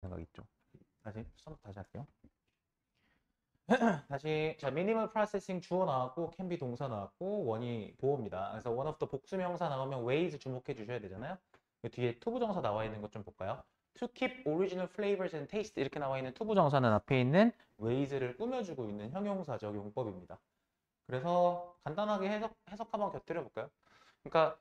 생각 있죠. 다시 할게요. 다시 자 미니멀 프로세싱 주어 나왔고 can be 동사 나왔고 원이 보어입니다. 그래서 one of the 복수명사 나오면 ways 주목해 주셔야 되잖아요. 그 뒤에 투부정사 나와 있는 것 좀 볼까요? To keep original flavors and taste 이렇게 나와 있는 투부정사는 앞에 있는 ways를 꾸며주고 있는 형용사적 용법입니다. 그래서 간단하게 해석 한번 곁들여 볼까요? 그러니까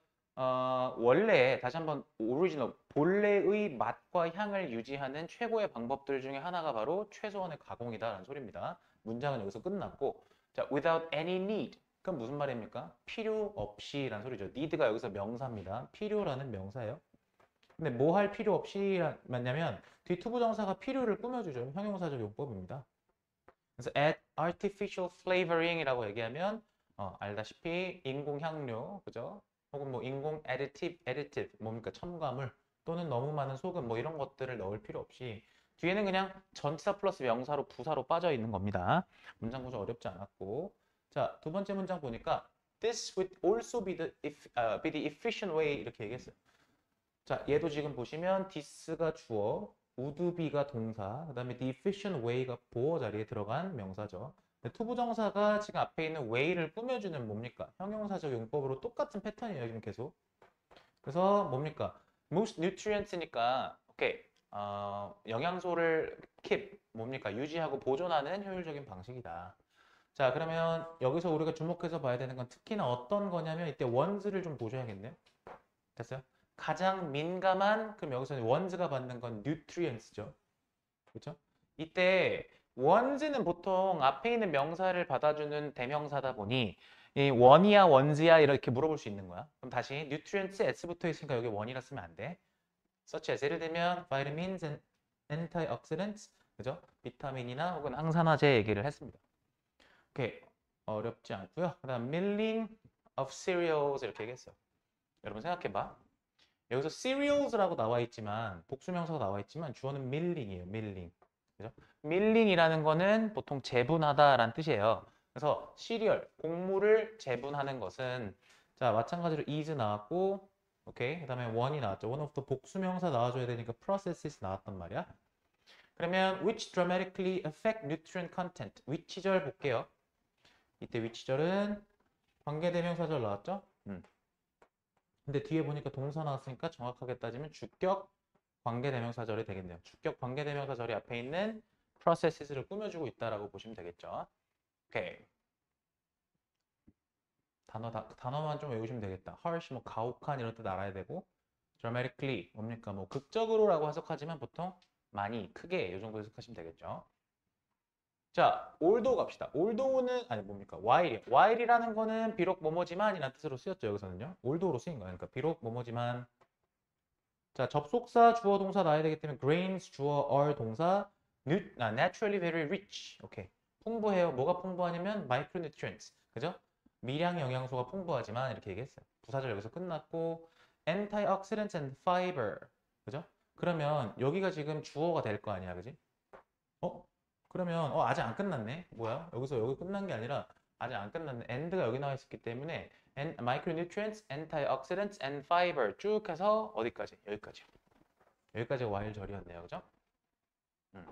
원래 다시 한번 오리지널 본래의 맛과 향을 유지하는 최고의 방법들 중에 하나가 바로 최소한의 가공이다라는 소리입니다. 문장은 여기서 끝났고 자, without any need 그럼 무슨 말입니까? 필요 없이라는 소리죠. need가 여기서 명사입니다. 필요라는 명사예요. 근데 뭐 할 필요 없이 맞냐면 뒤투부정사가 필요를 꾸며주죠. 형용사적 용법입니다. 그래서 add artificial flavoring이라고 얘기하면 알다시피 인공 향료, 그죠? 혹은 뭐 인공 additive 뭡니까? 첨가물 또는 너무 많은 소금 뭐 이런 것들을 넣을 필요 없이 뒤에는 그냥 전치사 플러스 명사로 부사로 빠져 있는 겁니다. 문장 구조 어렵지 않았고 자, 두 번째 문장 보니까 this would also be the efficient way 이렇게 얘기했어요. 자, 얘도 지금 보시면 this가 주어, would be가 동사, 그 다음에 the efficient way가 보어 자리에 들어간 명사죠. 투부정사가 지금 앞에 있는 way를 꾸며주는 뭡니까? 형용사적 용법으로 똑같은 패턴이에요, 지금 계속. 그래서 뭡니까? most nutrients니까, 오케이. 영양소를 keep, 뭡니까? 유지하고 보존하는 효율적인 방식이다. 자, 그러면 여기서 우리가 주목해서 봐야 되는 건 특히나 어떤 거냐면 이때 원즈를 좀 보셔야겠네요. 됐어요? 가장 민감한 그럼 여기서 원즈가 받는 건 nutrients죠. 그렇죠? 이때 원즈는 보통 앞에 있는 명사를 받아주는 대명사다 보니 이 원이야 원즈야 이렇게 물어볼 수 있는 거야. 그럼 다시 nutrients s 붙어 있으니까 여기 원이라 쓰면 안 돼. such as 예를 들면 vitamins and antioxidants 그죠? 비타민이나 혹은 항산화제 얘기를 했습니다. 오케이. 어렵지 않고요. 그다음 milling of cereals 이렇게 얘기했어요. 여러분 생각해봐. 여기서 cereals라고 나와 있지만 복수명사가 나와 있지만 주어는 milling이에요. milling. 그죠? milling이라는 거는 보통 재분하다라는 뜻이에요. 그래서 시리얼, 곡물을 재분하는 것은 자, 마찬가지로 is 나왔고 오케이. 그다음에 one이 나왔죠. one of the 복수명사 나와줘야 되니까 processes 나왔단 말이야. 그러면 which dramatically affect nutrient content. which절 볼게요. 이때 which절은 관계대명사절 나왔죠? 근데 뒤에 보니까 동사 나왔으니까 정확하게 따지면 주격 관계대명사절이 되겠네요. 주격 관계대명사절이 앞에 있는 processes를 꾸며주고 있다라고 보시면 되겠죠. 오케이. 단어만 좀 외우시면 되겠다. harsh, 뭐 가혹한 이런 뜻 알아야 되고 dramatically 뭡니까? 뭐 극적으로라고 해석하지만 보통 많이 크게 이 정도 해석하시면 되겠죠. 자, although 갑시다. although는 아니 뭡니까? while이라는 거는 비록 뭐뭐지만이라는 뜻으로 쓰였죠. 여기서는요. although로 쓰인 거예요. 그러니까 비록 뭐뭐지만 자, 접속사 주어 동사 나와야 되기 때문에 grains 주어 are 동사 naturally very rich. 오케이. 풍부해요. 뭐가 풍부하냐면 micronutrients. 그죠? 미량 영양소가 풍부하지만 이렇게 얘기했어요. 부사절 여기서 끝났고 antioxidants and fiber. 그죠? 그러면 여기가 지금 주어가 될 거 아니야. 그지? 어? 그러면 아직 안 끝났네. 뭐야? 여기서 여기 끝난 게 아니라 아직 안 끝났네. and가 여기 나와 있었기 때문에 micronutrients, antioxidants, and fiber 쭉 해서 어디까지? 여기까지. 여기까지가 와일절이었네요. 그죠? 음.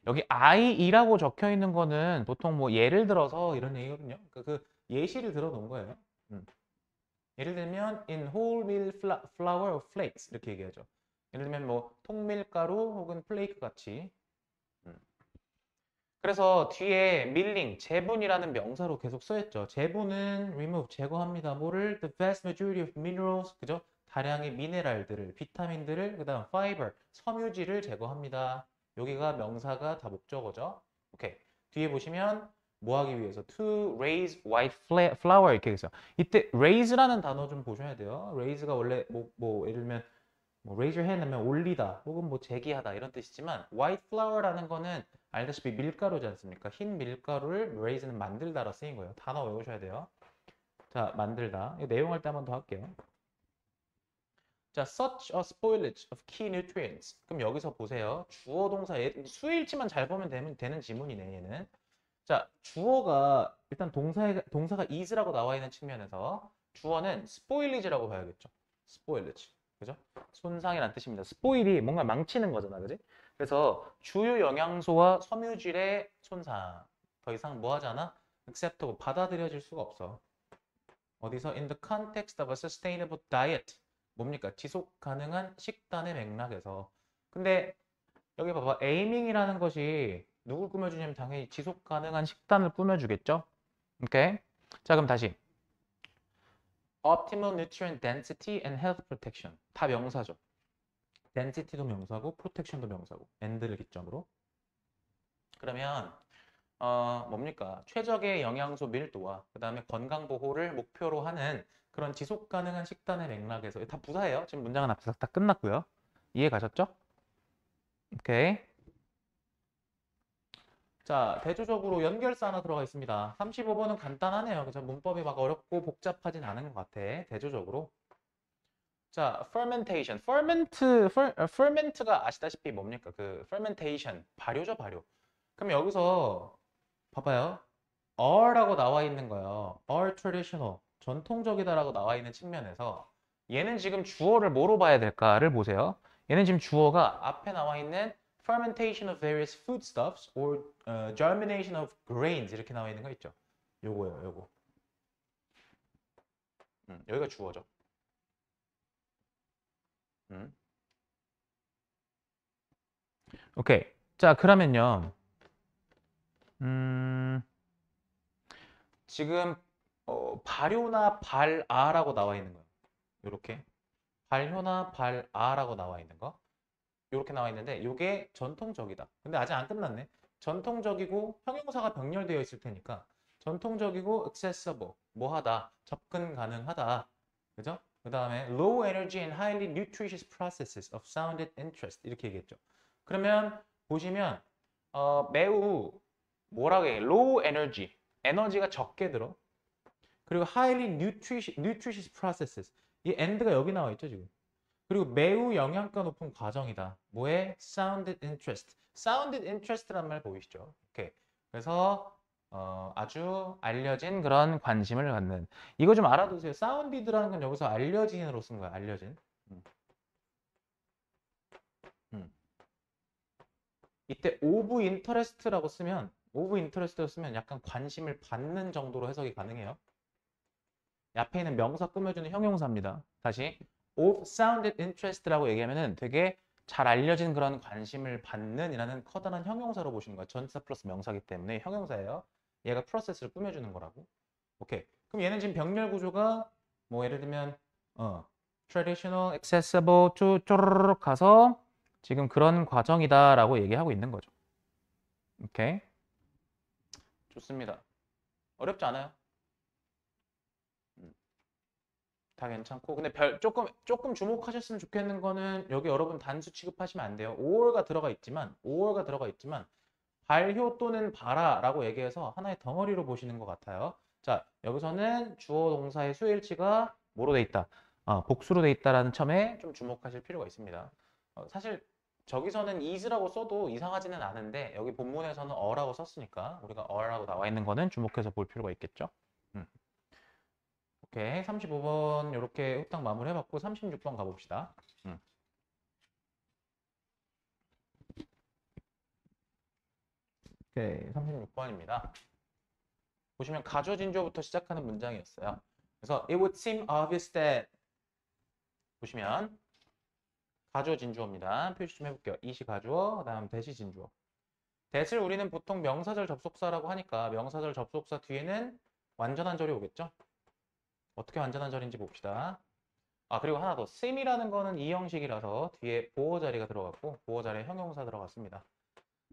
여기 IE라고 적혀 있는 거는 보통 뭐 예를 들어서 이런 얘기거든요. 그 예시를 들어 놓은 거예요. 음. 예를 들면 in whole meal flour or flakes 이렇게 얘기하죠. 예를 들면 뭐 통밀가루 혹은 플레이크 같이 그래서 뒤에 밀링, 재분이라는 명사로 계속 써있죠. 재분은 remove, 제거합니다. 뭐를? The vast majority of minerals, 그죠? 다량의 미네랄들을, 비타민들을, 그 다음 fiber, 섬유질을 제거합니다. 여기가 명사가 다 목적어죠. 오케이. 뒤에 보시면 뭐 하기 위해서? To raise white flour 이렇게 해서 이때 raise라는 단어 좀 보셔야 돼요. raise가 원래 예를 들면 뭐 raise your hand 하면 올리다 혹은 뭐 제기하다 이런 뜻이지만 white flour라는 거는 알다시피 밀가루지 않습니까? 흰 밀가루를 raise는 만들다라 쓰인 거예요. 단어 외우셔야 돼요. 자, 만들다. 이 내용 할 때 한 번 더 할게요. 자, such a spoilage of key nutrients. 그럼 여기서 보세요. 주어 동사 수일치만 잘 보면 되는 지문이네, 얘는. 자, 주어가 일단 동사가 is라고 나와 있는 측면에서 주어는 spoilage라고 봐야겠죠. spoilage. 그죠? 손상이란 뜻입니다. 스포일이 뭔가 망치는 거잖아, 그지? 그래서 주요 영양소와 섬유질의 손상. 더 이상 뭐 하잖아? acceptable, 받아들여질 수가 없어. 어디서? In the context of a sustainable diet. 뭡니까? 지속 가능한 식단의 맥락에서. 근데 여기 봐봐. 에이밍이라는 것이 누굴 꾸며주냐면 당연히 지속 가능한 식단을 꾸며주겠죠? 오케이? 자, 그럼 다시. Optimal nutrient density and health protection. 다 명사죠. density도 명사고, protection도 명사고, and를 기점으로. 그러면 뭡니까? 최적의 영양소 밀도와 그 다음에 건강 보호를 목표로 하는 그런 지속 가능한 식단의 맥락에서 다 부사예요. 지금 문장은 앞에서 다 끝났고요. 이해 가셨죠? 오케이. 자, 대조적으로 연결사 하나 들어가 있습니다. 35번은 간단하네요. 그래서 문법이 막 어렵고 복잡하진 않은 것 같아. 대조적으로. 자, fermentation. ferment가 아시다시피 뭡니까? 그 fermentation. 발효죠, 발효. 그럼 여기서 봐봐요. are라고 나와 있는 거예요. are traditional. 전통적이다라고 나와 있는 측면에서 얘는 지금 주어를 뭐로 봐야 될까를 보세요. 얘는 지금 주어가 앞에 나와 있는 fermentation of various foodstuffs or germination of grains 이렇게 나와 있는 거 있죠. 요거예요, 요거. 여기가 주어죠. 음. 오케이. 자, 그러면요. 지금 발효나 발아라고 나와 있는 거예요. 요렇게. 발효나 발아라고 나와 있는 거. 이렇게 나와 있는데 이게 전통적이다. 근데 아직 안 끝났네. 전통적이고 형용사가 병렬되어 있을 테니까 전통적이고 accessible, 뭐하다, 접근 가능하다. 그죠? 그 다음에 low energy and highly nutritious processes of sounded interest 이렇게 얘기했죠. 그러면 보시면 매우 뭐라고 해? low energy, 에너지가 적게 들어. 그리고 highly nutritious processes 이 and가 여기 나와 있죠 지금. 그리고 매우 영양가 높은 과정이다. 뭐에? Sounded interest. Sounded interest란 말 보이시죠? 오케이. 그래서 아주 알려진 그런 관심을 갖는. 이거 좀 알아두세요. Sounded라는 건 여기서 알려진으로 쓴 거야. 알려진. 음. 음. 이때 of interest라고 쓰면 of interest라고 쓰면 약간 관심을 받는 정도로 해석이 가능해요. 앞에 있는 명사 꾸며주는 형용사입니다. 다시 of sounded interest라고 얘기하면은 되게 잘 알려진 그런 관심을 받는 이라는 커다란 형용사로 보시는 거예요. 전치사 플러스 명사기 때문에 형용사예요. 얘가 프로세스를 꾸며주는 거라고. 오케이. 그럼 얘는 지금 병렬 구조가 뭐 예를 들면 traditional, accessible, 쪼르륵 가서 지금 그런 과정이다라고 얘기하고 있는 거죠. 오케이. 좋습니다. 어렵지 않아요? 다 괜찮고 근데 조금 주목하셨으면 좋겠는 거는 여기 여러분 단수 취급하시면 안 돼요. 5월가 들어가 있지만 발효 또는 발화라고 얘기해서 하나의 덩어리로 보시는 것 같아요. 자, 여기서는 주어 동사의 수일치가 뭐로 돼 있다? 복수로 돼 있다라는 점에 좀 주목하실 필요가 있습니다. 사실 저기서는 is라고 써도 이상하지는 않은데 여기 본문에서는 어라고 썼으니까 우리가 어라고 나와 있는 거는 주목해서 볼 필요가 있겠죠. 음. 오케이. 35번 이렇게 후딱 마무리 해봤고 36번 가봅시다. 오케이. 36번입니다. 보시면 가주어진주어부터 시작하는 문장이었어요. 그래서 it would seem obvious that 보시면 가주어진주어입니다. 표시 좀 해볼게요. 이시 가주어, 그 다음 대시 진주어. 대시를 우리는 보통 명사절 접속사라고 하니까 명사절 접속사 뒤에는 완전한 절이 오겠죠? 어떻게 완전한 절인지 봅시다. 그리고 하나 더. seem이라는 거는 이 형식이라서 뒤에 보어 자리가 들어갔고 보어 자리에 형용사 들어갔습니다.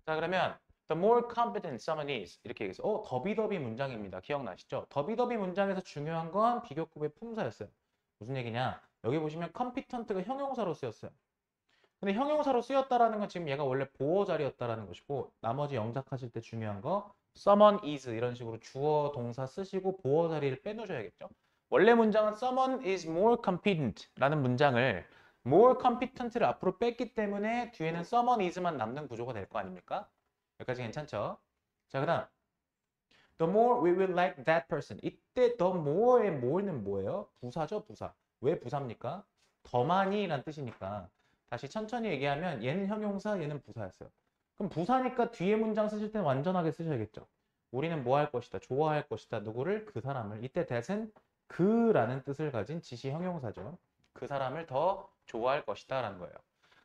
자, 그러면 the more competent someone is 이렇게 얘기해서 더비더비 문장입니다. 기억나시죠? 더비더비 문장에서 중요한 건 비교급의 품사였어요. 무슨 얘기냐? 여기 보시면 competent가 형용사로 쓰였어요. 근데 형용사로 쓰였다라는 건 지금 얘가 원래 보어 자리였다라는 것이고 나머지 영작하실 때 중요한 거 someone is 이런 식으로 주어 동사 쓰시고 보어 자리를 빼놓으셔야겠죠. 원래 문장은 someone is more competent 라는 문장을 more competent를 앞으로 뺐기 때문에 뒤에는 someone is만 남는 구조가 될 거 아닙니까? 여기까지 괜찮죠? 자, 그 다음 the more we will like that person. 이때 the more의 more는 뭐예요? 부사죠, 부사. 왜 부사입니까? 더 많이란 뜻이니까 다시 천천히 얘기하면 얘는 형용사, 얘는 부사였어요. 그럼 부사니까 뒤에 문장 쓰실 때는 완전하게 쓰셔야겠죠. 우리는 뭐 할 것이다, 좋아할 것이다, 누구를? 그 사람을. 이때 that은 그라는 뜻을 가진 지시 형용사죠. 그 사람을 더 좋아할 것이다 라는 거예요.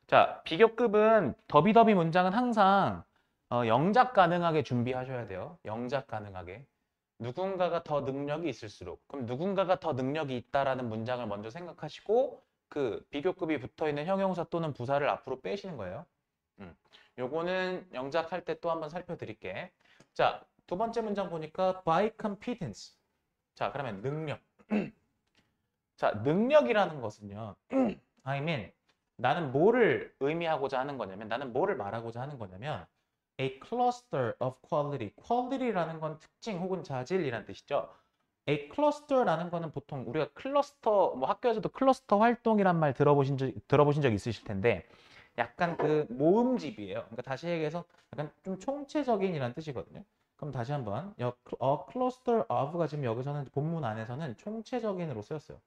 자, 비교급은 더비더비 문장은 항상 영작 가능하게 준비하셔야 돼요. 영작 가능하게. 누군가가 더 능력이 있을수록, 그럼 누군가가 더 능력이 있다라는 문장을 먼저 생각하시고 그 비교급이 붙어있는 형용사 또는 부사를 앞으로 빼시는 거예요. 요거는 영작할 때 또 한번 살펴드릴게. 자, 두 번째 문장 보니까 by competence. 자, 그러면 능력. 자, 능력이라는 것은요. I mean, 나는 뭐를 의미하고자 하는 거냐면, 나는 뭐를 말하고자 하는 거냐면 a cluster of quality. quality라는 건 특징 혹은 자질이란 뜻이죠. a cluster라는 거는 보통 우리가 클러스터, 뭐 학교에서도 클러스터 활동이란 말 들어보신 적 있으실 텐데 약간 그 모음집이에요. 그러니까 다시 얘기해서 약간 좀 총체적인이란 뜻이거든요. 그럼 다시 한번 a cluster of가 지금 여기서는 본문 안에서는 총체적인으로 쓰였어요.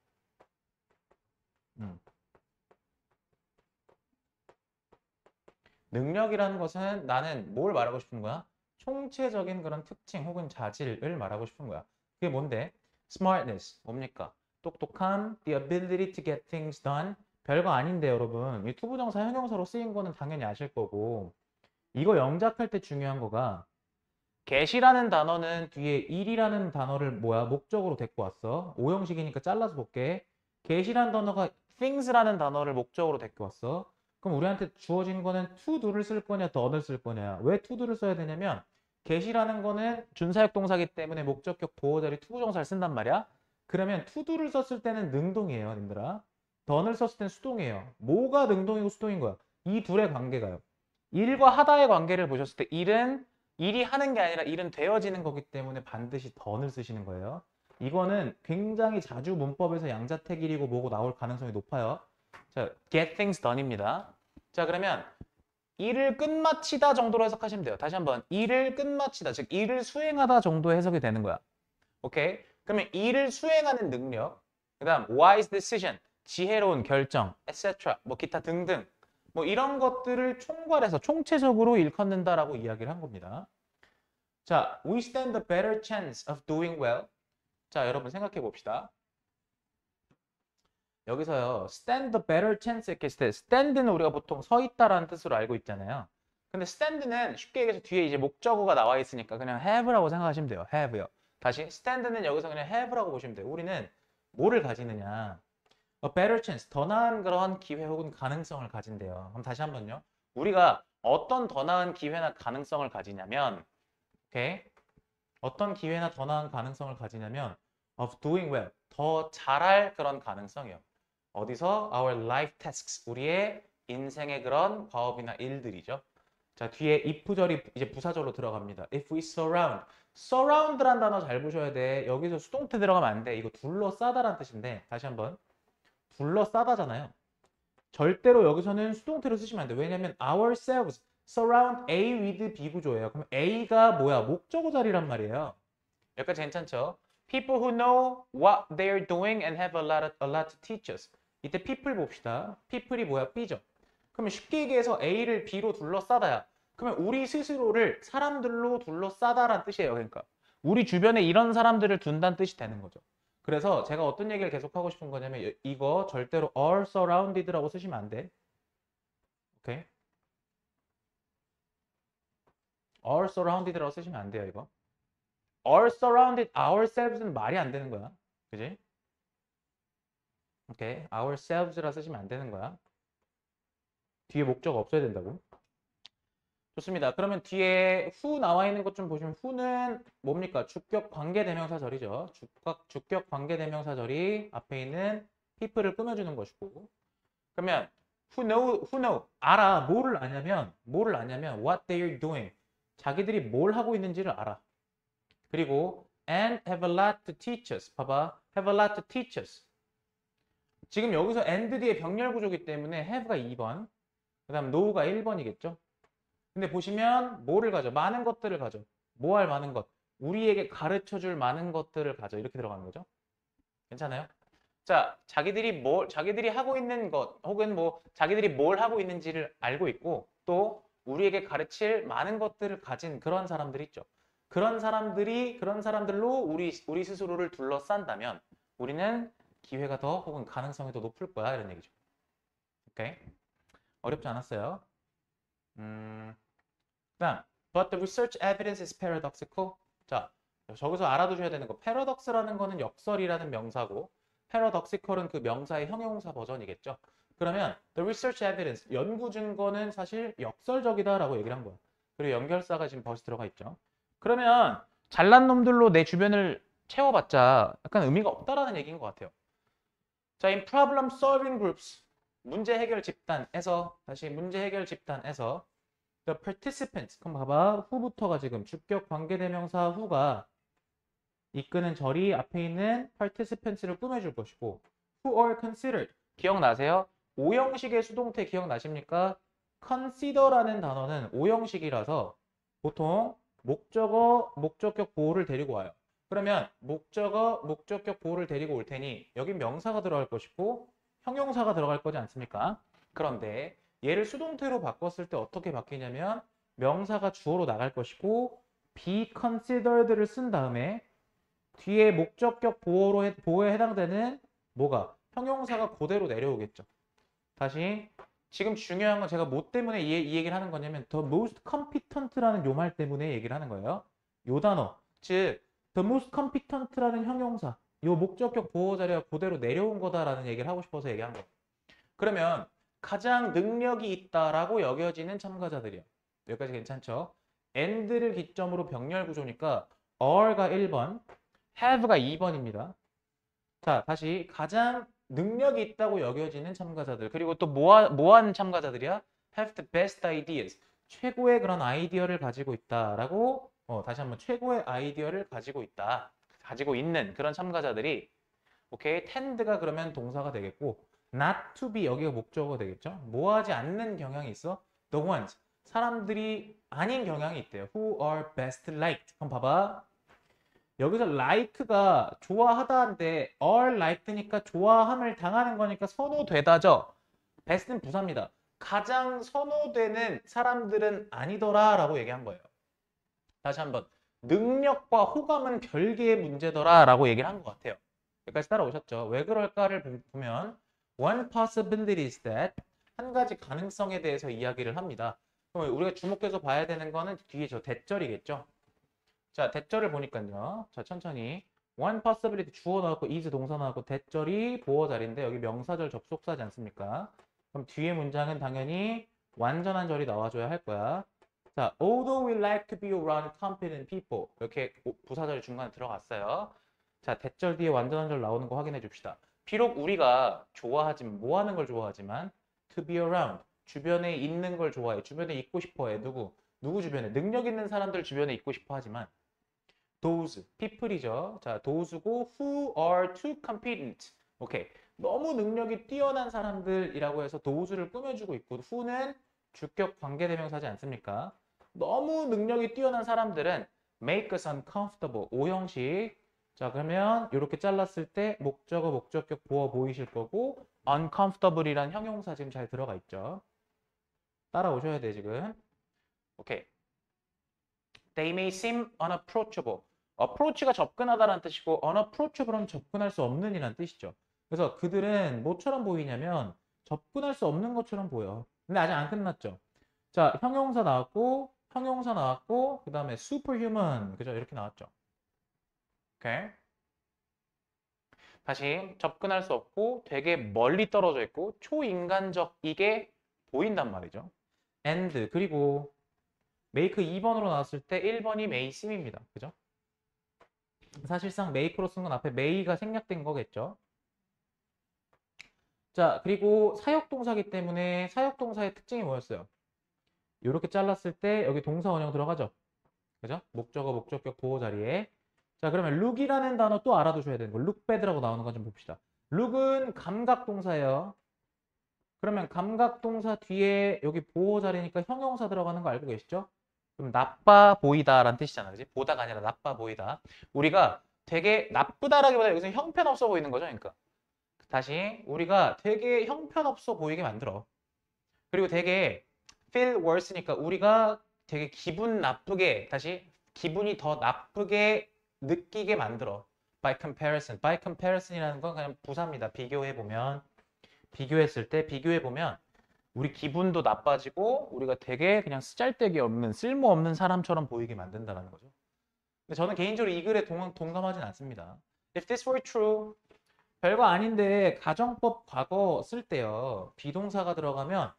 능력이라는 것은 나는 뭘 말하고 싶은 거야? 총체적인 그런 특징 혹은 자질을 말하고 싶은 거야. 그게 뭔데? smartness, 뭡니까? 똑똑함, the ability to get things done. 별거 아닌데 여러분. 이 투부정사 형용사로 쓰인 거는 당연히 아실 거고 이거 영작할 때 중요한 거가 get이라는 단어는 뒤에 일이라는 단어를 목적으로 데리고 왔어. 오형식이니까 잘라서 볼게. get이라는 단어가 things라는 단어를 목적으로 데리고 왔어. 그럼 우리한테 주어진 거는 to do를 쓸 거냐 done을 쓸 거냐. 왜 to do를 써야 되냐면 get이라는 거는 준사역 동사기 때문에 목적격 보호 자리 투부정사를 쓴단 말이야. 그러면 to do를 썼을 때는 능동이에요, 님들아. done을 썼을 때는 수동이에요. 뭐가 능동이고 수동인 거야? 이 둘의 관계가요. 일과 하다의 관계를 보셨을 때 일이 하는 게 아니라 일은 되어지는 거기 때문에 반드시 done을 쓰시는 거예요. 이거는 굉장히 자주 문법에서 양자택일이고 뭐고 나올 가능성이 높아요. 자, get things done입니다. 자, 그러면 일을 끝마치다 정도로 해석하시면 돼요. 다시 한번 일을 끝마치다, 즉 일을 수행하다 정도 해석이 되는 거야. 오케이? 그러면 일을 수행하는 능력, 그다음 wise decision, 지혜로운 결정, etc. 뭐 기타 등등 뭐 이런 것들을 총괄해서 총체적으로 일컫는다라고 이야기를 한 겁니다. 자, we stand a better chance of doing well. 자, 여러분 생각해 봅시다. 여기서요, stand a better chance 이렇게 했을 때 stand는 우리가 보통 서 있다라는 뜻으로 알고 있잖아요. 근데 stand는 쉽게 얘기해서 뒤에 이제 목적어가 나와 있으니까 그냥 have라고 생각하시면 돼요. have요. 다시 stand는 여기서 그냥 have라고 보시면 돼요. 우리는 뭐를 가지느냐? A better chance, 더 나은 그러한 기회 혹은 가능성을 가진대요. 그럼 다시 한번요. 우리가 어떤 더 나은 기회나 가능성을 가지냐면, 오케이? 어떤 기회나 더 나은 가능성을 가지냐면, of doing well, 더 잘할 그런 가능성이요. 어디서? Our life tasks, 우리의 인생의 그런 과업이나 일들이죠. 자, 뒤에 if절이 이제 부사절로 들어갑니다. If we surround, surround란 단어 잘 보셔야 돼. 여기서 수동태 들어가면 안 돼. 이거 둘러싸다란 뜻인데, 다시 한번. 둘러싸다잖아요. 절대로 여기서는 수동태로 쓰시면 안 돼요. 왜냐면 ourselves surround A with B 구조예요. 그럼 A가 뭐야? 목적어 자리란 말이에요. 여기까지 괜찮죠? People who know what they're doing and have a lot to teach us. 이때 people 봅시다. people이 뭐야? B죠. 그러면 쉽게 얘기해서 A를 B로 둘러싸다야. 그러면 우리 스스로를 사람들로 둘러싸다란 뜻이에요. 그러니까 우리 주변에 이런 사람들을 둔다는 뜻이 되는 거죠. 그래서 제가 어떤 얘기를 계속 하고 싶은 거냐면 이거 절대로 all surrounded라고 쓰시면 안 돼. 오케이? all surrounded라고 쓰시면 안 돼요, 이거. all surrounded ourselves는 말이 안 되는 거야. 그지? 오케이. ourselves라 쓰시면 안 되는 거야. 뒤에 목적 없어야 된다고. 좋습니다. 그러면 뒤에 who 나와 있는 것 좀 보시면 who는 뭡니까? 주격 관계대명사절이죠. 주격 관계대명사절이 앞에 있는 people을 꾸며주는 것이고. 그러면 who know 알아. 뭐를 아냐면 what they're doing. 자기들이 뭘 하고 있는지를 알아. 그리고 and have a lot to teach us. 봐봐. have a lot to teach us. 지금 여기서 and 뒤에 병렬 구조이기 때문에 have가 2번. 그 다음 know가 1번이겠죠. 근데 보시면 뭐를 가져? 많은 것들을 가져. 뭐 할 많은 것? 우리에게 가르쳐줄 많은 것들을 가져. 이렇게 들어가는 거죠. 괜찮아요? 자, 자기들이 하고 있는 것, 혹은 뭐, 자기들이 뭘 하고 있는지를 알고 있고, 또 우리에게 가르칠 많은 것들을 가진 그런 사람들이 있죠. 그런 사람들로 우리 스스로를 둘러싼다면, 우리는 기회가 더, 혹은 가능성이 더 높을 거야. 이런 얘기죠. 오케이? 어렵지 않았어요. 그다음, but the research evidence is paradoxical. 자, 저기서 알아두셔야 되는 거. paradox라는 거는 역설이라는 명사고, paradoxical은 그 명사의 형용사 버전이겠죠. 그러면 the research evidence, 연구 증거는 사실 역설적이다라고 얘기를 한 거야. 그리고 연결사가 지금 벌써 들어가 있죠. 그러면 잘난 놈들로 내 주변을 채워봤자 약간 의미가 없다라는 얘기인 것 같아요. 자, in problem solving groups, 문제 해결 집단에서, 다시 문제 해결 집단에서 the participants, 그럼 봐봐. 후부터가 지금 주격 관계대명사 후가 이끄는 절이 앞에 있는 participants를 꾸며줄 것이고, who are considered, 기억나세요? 오형식의 수동태 기억나십니까? consider라는 단어는 오형식이라서 보통 목적어, 목적격 보호를 데리고 와요. 그러면 목적어, 목적격 보호를 데리고 올 테니 여기 명사가 들어갈 것이고 형용사가 들어갈 거지 않습니까? 그런데 얘를 수동태로 바꿨을 때 어떻게 바뀌냐면 명사가 주어로 나갈 것이고 be considered를 쓴 다음에 뒤에 목적격 보호에 해당되는 뭐가? 형용사가 그대로 내려오겠죠. 다시 지금 중요한 건 제가 뭐 때문에 이 얘기를 하는 거냐면 the most competent라는 요 말 때문에 얘기를 하는 거예요. 요 단어, 즉 the most competent라는 형용사, 요 목적격 보호 자리가 그대로 내려온 거다라는 얘기를 하고 싶어서 얘기한 거예요. 그러면 가장 능력이 있다라고 여겨지는 참가자들이요. 여기까지 괜찮죠? and를 기점으로 병렬 구조니까 are가 1번, have가 2번입니다. 자, 다시 가장 능력이 있다고 여겨지는 참가자들. 그리고 또 뭐 하는 참가자들이야? have the best ideas. 최고의 그런 아이디어를 가지고 있다라고 다시 한번 최고의 아이디어를 가지고 있다. 가지고 있는 그런 참가자들이 오케이, tend가 그러면 동사가 되겠고 not to be 여기가 목적어가 되겠죠. 뭐 하지 않는 경향이 있어? the ones. 사람들이 아닌 경향이 있대요. who are best liked. 그럼 봐봐. 여기서 like가 좋아하다인데 are liked니까 좋아함을 당하는 거니까 선호되다죠. best는 부사입니다. 가장 선호되는 사람들은 아니더라 라고 얘기한 거예요. 다시 한번 능력과 호감은 별개의 문제더라 라고 얘기를 한 것 같아요. 여기까지 따라오셨죠? 왜 그럴까를 보면 one possibility is that 한 가지 가능성에 대해서 이야기를 합니다. 그럼 우리가 주목해서 봐야 되는 거는 뒤에 저 대절이겠죠? 자, 대절을 보니까요. 자, 천천히. one possibility 주어 나왔고 is 동사 나왔고 대절이 보어 자리인데 여기 명사절 접속사지 않습니까? 그럼 뒤에 문장은 당연히 완전한 절이 나와줘야 할 거야. 자, although we like to be around competent people. 이렇게 부사절이 중간에 들어갔어요. 자, 대절 뒤에 완전한 절 나오는 거 확인해 줍시다. 비록 우리가 좋아하지만, 뭐 하는 걸 좋아하지만 to be around, 주변에 있는 걸 좋아해. 주변에 있고 싶어 해. 누구 주변에? 능력 있는 사람들 주변에 있고 싶어 하지만 those, people이죠. 자, those고 who are too competent. 오케이. 너무 능력이 뛰어난 사람들이라고 해서 those를 꾸며주고 있고 who는 주격 관계대명사지 않습니까? 너무 능력이 뛰어난 사람들은 make us uncomfortable. 오형식. 자, 그러면 이렇게 잘랐을 때 목적어, 목적격 보어 보이실 거고 uncomfortable이란 형용사 지금 잘 들어가 있죠. 따라오셔야 돼, 지금. 오케이. They may seem unapproachable. approach가 접근하다라는 뜻이고 unapproachable은 접근할 수 없는 이라는 뜻이죠. 그래서 그들은 뭐처럼 보이냐면 접근할 수 없는 것처럼 보여. 근데 아직 안 끝났죠. 자, 형용사 나왔고 그 다음에 superhuman, 그죠? 이렇게 나왔죠. 오케이. 다시 접근할 수 없고 되게 멀리 떨어져 있고 초인간적이게 보인단 말이죠. and 그리고 make 2번으로 나왔을 때 1번이 may seem입니다. 그죠? 사실상 make로 쓴 건 앞에 may가 생략된 거겠죠. 자, 그리고 사역동사기 때문에 사역동사의 특징이 뭐였어요? 이렇게 잘랐을 때 여기 동사 원형 들어가죠. 그죠? 목적어, 목적격 보호 자리에. 자, 그러면 look이라는 단어 또 알아두셔야 되는 거. look bad라고 나오는 거 좀 봅시다. look은 감각동사예요. 그러면 감각동사 뒤에 여기 보호 자리니까 형용사 들어가는 거 알고 계시죠? 그럼 나빠 보이다라는 뜻이잖아. 그지? 보다가 아니라 나빠 보이다. 우리가 되게 나쁘다라기보다 여기서 형편없어 보이는 거죠. 그러니까 다시 우리가 되게 형편없어 보이게 만들어. 그리고 되게 feel worse니까 우리가 되게 기분 나쁘게 다시 기분이 더 나쁘게 느끼게 만들어. by comparison. by comparison이라는 건 그냥 부사입니다. 비교했을 때 비교해 보면 우리 기분도 나빠지고 우리가 되게 그냥 쓰잘데기 없는 쓸모없는 사람처럼 보이게 만든다는 거죠. 근데 저는 개인적으로 이 글에 동감하진 않습니다. If this were true, 별거 아닌데 가정법 과거 쓸 때요. 비동사가 들어가면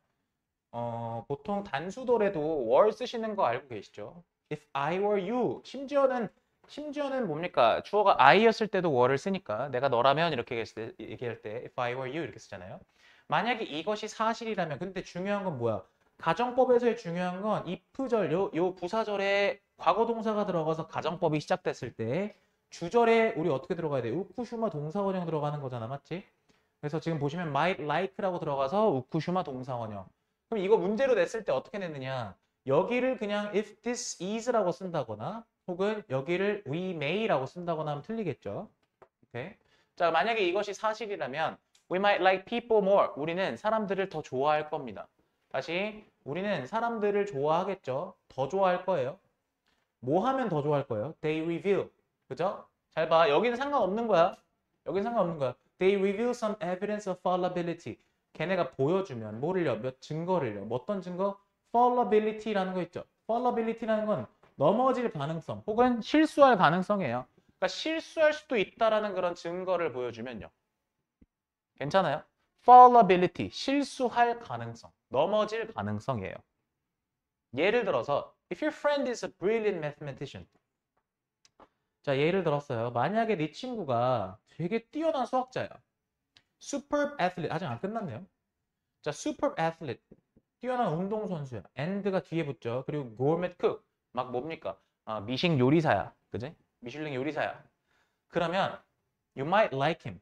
보통 단수더라도 were 쓰시는 거 알고 계시죠? If I were you, 심지어는 뭡니까? 주어가 I였을 때도 were를 쓰니까 내가 너라면 이렇게 얘기할 때 if I were you 이렇게 쓰잖아요. 만약에 이것이 사실이라면 근데 중요한 건 뭐야? 가정법에서의 중요한 건 if절, 요 부사절에 과거 동사가 들어가서 가정법이 시작됐을 때 주절에 우리 어떻게 들어가야 돼? 우쿠슈마 동사원형 들어가는 거잖아, 맞지? 그래서 지금 보시면 might like라고 들어가서 우쿠슈마 동사원형. 그럼 이거 문제로 냈을 때 어떻게 냈느냐? 여기를 그냥 if this is라고 쓴다거나 혹은 여기를 we may라고 쓴다거나 하면 틀리겠죠. 오케이? 자, 만약에 이것이 사실이라면 we might like people more. 우리는 사람들을 더 좋아할 겁니다. 다시 우리는 사람들을 좋아하겠죠. 더 좋아할 거예요. 뭐 하면 더 좋아할 거예요? They reveal. 그죠? 잘 봐. 여기는 상관없는 거야. 여기는 상관없는 거야. They reveal some evidence of fallibility. 걔네가 보여주면 뭐를요? 몇 증거를요? 뭐 어떤 증거? fallibility라는 거 있죠. fallibility라는 건 넘어질 가능성 혹은 실수할 가능성이에요. 그러니까 실수할 수도 있다라는 그런 증거를 보여주면요. 괜찮아요? fallibility, 실수할 가능성, 넘어질 가능성이에요. 예를 들어서 if your friend is a brilliant mathematician. 자, 예를 들었어요. 만약에 네 친구가 되게 뛰어난 수학자야. superb athlete, 아직 안 끝났네요. 자, superb athlete, 뛰어난 운동선수야. and가 뒤에 붙죠. 그리고 gourmet cook, 막 뭡니까? 미식 요리사야. 그지? 미슐랭 요리사야. 그러면 you might like him.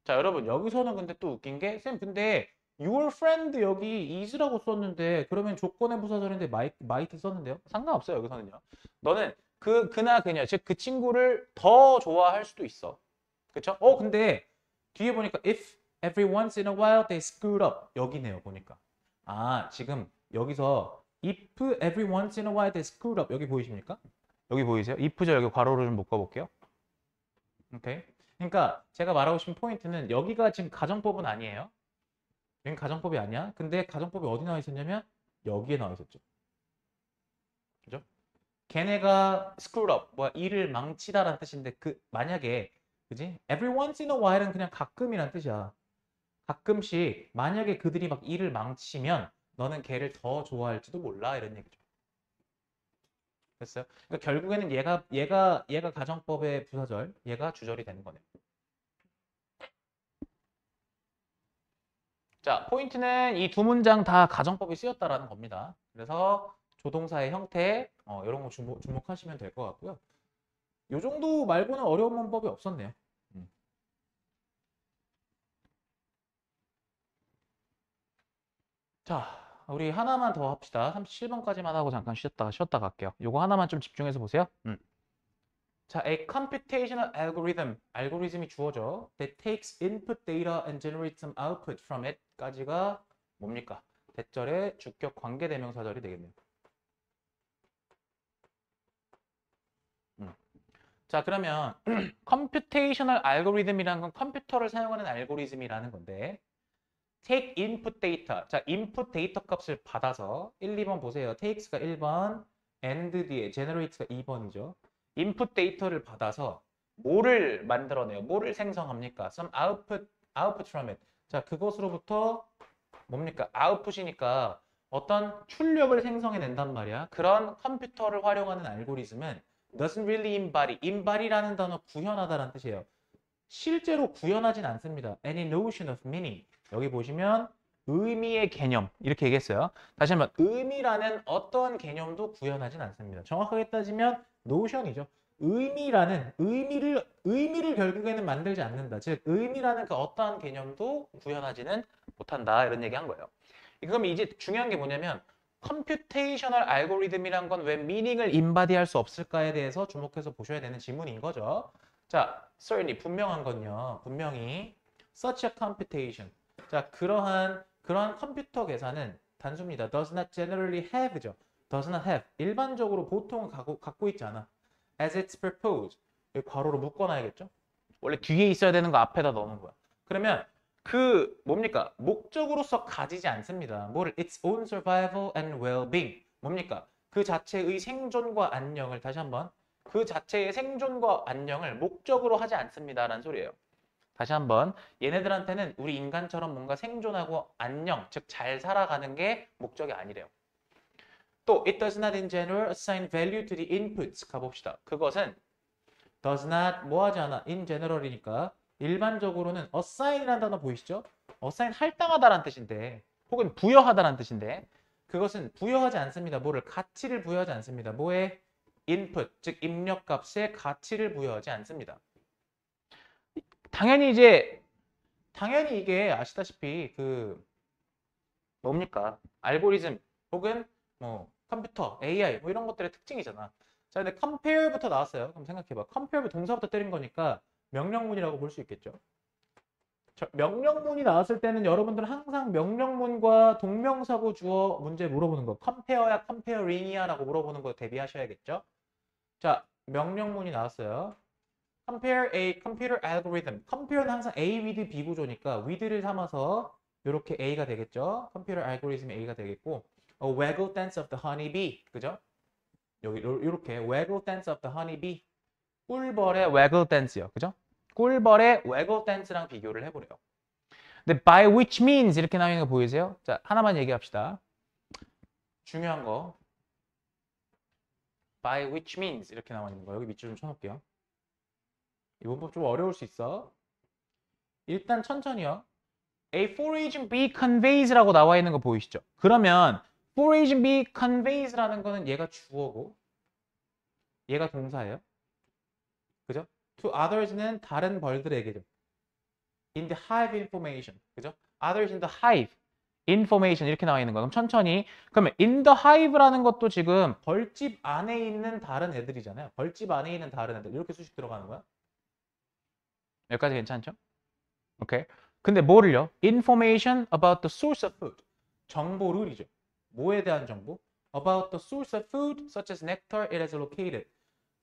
자, 여러분 여기서는 근데 또 웃긴 게 쌤 근데 your friend 여기 is라고 썼는데 그러면 조건의 부사절인데 might 썼는데요? 상관없어요. 여기서는요. 너는 그나 그녀 즉 그 친구를 더 좋아할 수도 있어. 그쵸? 근데 뒤에 보니까 if every once in a while they screwed up 여기네요. 보니까 지금 여기서 if every once in a while they screwed up 여기 보이십니까? 여기 보이세요? if죠. 여기 괄호를 좀 묶어볼게요. 오케이. 그러니까 제가 말하고 싶은 포인트는 여기가 지금 가정법은 아니에요. 여긴 가정법이 아니야. 근데 가정법이 어디 나와 있었냐면 여기에 나와 있었죠. 그죠? 걔네가 screwed up, 뭐야 일을 망치다라는 뜻인데 만약에 그지? every once in a while은 그냥 가끔이란 뜻이야. 가끔씩 만약에 그들이 막 일을 망치면 너는 걔를 더 좋아할지도 몰라 이런 얘기죠. 됐어요? 그러니까 결국에는 얘가 가정법의 부사절, 얘가 주절이 되는 거네요. 자, 포인트는 이 두 문장 다 가정법이 쓰였다라는 겁니다. 그래서 조동사의 형태, 이런 거 주목하시면 될 것 같고요. 요 정도 말고는 어려운 문법이 없었네요. 자, 우리 하나만 더 합시다. 37번까지만 하고 잠깐 쉬었다 갈게요. 요거 하나만 좀 집중해서 보세요. 자, a computational algorithm, 알고리즘이 주어져. that takes input data and generates some output from it 까지가 뭡니까? 대절의 주격 관계대명사절이 되겠네요. 자, 그러면 computational algorithm이라는 건 컴퓨터를 사용하는 알고리즘이라는 건데 take input data. 자, input 데이터 값을 받아서 1, 2번 보세요. takes가 1번, and 뒤에 generates가 2번이죠. input 데이터를 받아서 뭐를 만들어내요? 뭐를 생성합니까? some output from it. 자, 그것으로부터 뭡니까? output이니까 어떤 출력을 생성해낸단 말이야. 그런 컴퓨터를 활용하는 알고리즘은 doesn't really embody.embodi라는 단어 구현하다라는 뜻이에요. 실제로 구현하진 않습니다. any notion of meaning. 여기 보시면 의미의 개념 이렇게 얘기했어요. 다시 한번 의미라는 어떤 개념도 구현하진 않습니다. 정확하게 따지면 notion이죠. 의미를 결국에는 만들지 않는다. 즉 의미라는 그 어떠한 개념도 구현하지는 못한다. 이런 얘기한 거예요. 그럼 이제 중요한 게 뭐냐면 컴퓨테이셔널 알고리즘이란 건 왜 미닝을 인바디할 수 없을까에 대해서 주목해서 보셔야 되는 질문인 거죠. 자, certainly 분명한 건요. 분명히 such a computation. 자, 그러한 컴퓨터 계산은 단수입니다. does not generally have죠. does not have. 일반적으로 보통은 갖고 있지 않아. as it's proposed. 여기 괄호로 묶어놔야겠죠? 원래 뒤에 있어야 되는 거 앞에다 넣는 거야. 그러면 그 뭡니까? 목적으로서 가지지 않습니다. 뭐를? its own survival and well-being. 뭡니까? 그 자체의 생존과 안녕을 다시 한번 그 자체의 생존과 안녕을 목적으로 하지 않습니다라는 소리예요. 다시 한번 얘네들한테는 우리 인간처럼 뭔가 생존하고 안녕, 즉 잘 살아가는 게 목적이 아니래요. 또 it does not in general assign value to the inputs. 가봅시다. 그것은 does not 뭐 하지 않아? in general이니까 일반적으로는 assign이라는 단어 보이시죠? assign 할당하다라는 뜻인데 혹은 부여하다라는 뜻인데 그것은 부여하지 않습니다. 뭐를? 가치를 부여하지 않습니다. 뭐에? input, 즉 입력값에 가치를 부여하지 않습니다. 당연히 이게 아시다시피 그 뭡니까? 알고리즘 혹은 뭐 컴퓨터, AI 뭐 이런 것들의 특징이잖아. 자, 근데 compare부터 나왔어요. 그럼 생각해봐. compare 동사부터 때린 거니까 명령문이라고 볼 수 있겠죠. 명령문이 나왔을 때는 여러분들은 항상 명령문과 동명사고 주어 문제 물어보는 거. compare야, comparing이야라고 물어보는 거 대비하셔야겠죠. 자, 명령문이 나왔어요. compare a computer algorithm. compare는 항상 A with B 구조니까 with를 삼아서 이렇게 A가 되겠죠. computer algorithm A가 되겠고 a waggle dance of the honeybee. 그죠? 여기 이렇게 waggle dance of the honeybee. 꿀벌의 waggle dance요. 그죠? 꿀벌의 waggle dance랑 비교를 해보래요. 근데 by which means 이렇게 나오는 거 보이세요? 자, 하나만 얘기합시다. 중요한 거. by which means 이렇게 나와 있는 거. 여기 밑줄 좀 쳐놓을게요. 이 문법 좀 어려울 수 있어. 일단 천천히요. A foraging bee conveys라고 나와 있는 거 보이시죠? 그러면 foraging bee conveys라는 거는 얘가 주어고 얘가 동사예요. 그죠? To others는 다른 벌들에게죠. In the hive information. 그죠? Others in the hive information 이렇게 나와 있는 거. 그럼 천천히. 그러면 in the hive라는 것도 지금 벌집 안에 있는 다른 애들이잖아요. 벌집 안에 있는 다른 애들. 이렇게 수식 들어가는 거야. 여기까지 괜찮죠? 오케이. 근데 뭐를요? Information about the source of food. 정보를이죠. 뭐에 대한 정보? About the source of food, such as nectar it is located.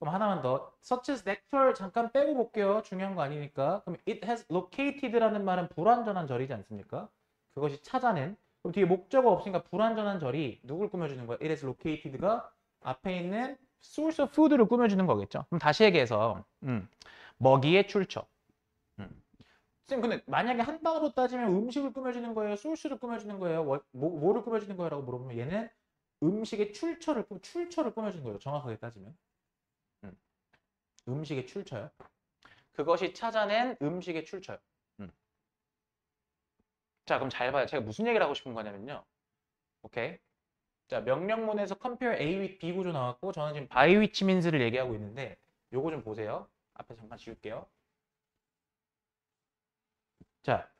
그럼 하나만 더. Such as nectar 잠깐 빼고 볼게요. 중요한 거 아니니까. 그럼 it has located라는 말은 불완전한 절이지 않습니까? 그것이 찾아낸. 그럼 뒤에 목적어 없으니까 불완전한 절이 누굴 꾸며주는 거야? It is located가 앞에 있는 source of food를 꾸며주는 거겠죠. 그럼 다시 얘기해서 먹이의 출처. 쌤, 근데 만약에 한 단어로 따지면 음식을 꾸며주는 거예요? 소스를 꾸며주는 거예요? 뭐를 꾸며주는 거예요? 라고 물어보면 얘는 음식의 출처를 꾸며주는 거예요. 정확하게 따지면. 음식의 출처요. 그것이 찾아낸 음식의 출처요. 자, 그럼 잘 봐요. 제가 무슨 얘기를 하고 싶은 거냐면요. 오케이. 자, 명령문에서 compare A with B 구조 나왔고 저는 지금 by which means를 얘기하고 있는데 요거 좀 보세요. 앞에 잠깐 지울게요. 자,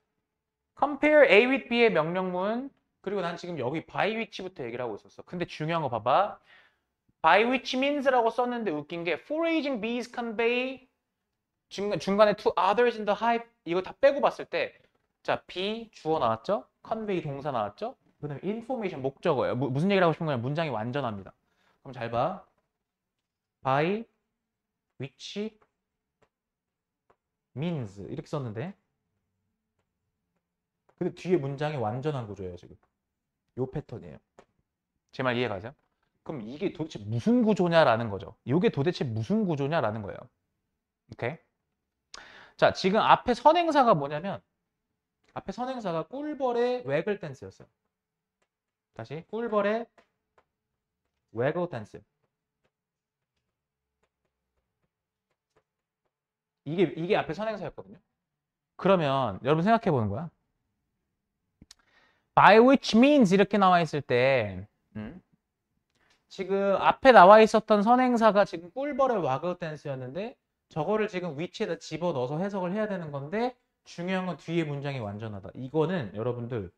compare A with B의 명령문 그리고 난 지금 여기 by which부터 얘기를 하고 있었어. 근데 중요한 거 봐봐. by which means라고 썼는데 웃긴 게 foraging bees convey 중간에 to others in the hive 이거 다 빼고 봤을 때 자, B 주어 나왔죠? convey 동사 나왔죠? 그 다음에 information 목적어예요. 무슨 얘기를 하고 싶은 거냐? 문장이 완전합니다. 그럼 잘 봐. by which means 이렇게 썼는데 근데 뒤에 문장이 완전한 구조예요, 지금. 요 패턴이에요. 제 말 이해가세요? 그럼 이게 도대체 무슨 구조냐라는 거죠. 이게 도대체 무슨 구조냐라는 거예요. 오케이? 자, 지금 앞에 선행사가 뭐냐면 앞에 선행사가 꿀벌의 waggle dance였어요. 다시 꿀벌의 waggle dance. 이게 앞에 선행사였거든요. 그러면 여러분 생각해 보는 거야. by which means 이렇게 나와 있을 때 지금 앞에 나와 있었던 선행사가 지금 꿀벌의 waggle dance였는데 저거를 지금 which에다 집어넣어서 해석을 해야 되는 건데 중요한 건 뒤에 문장이 완전하다. 이거는 여러분들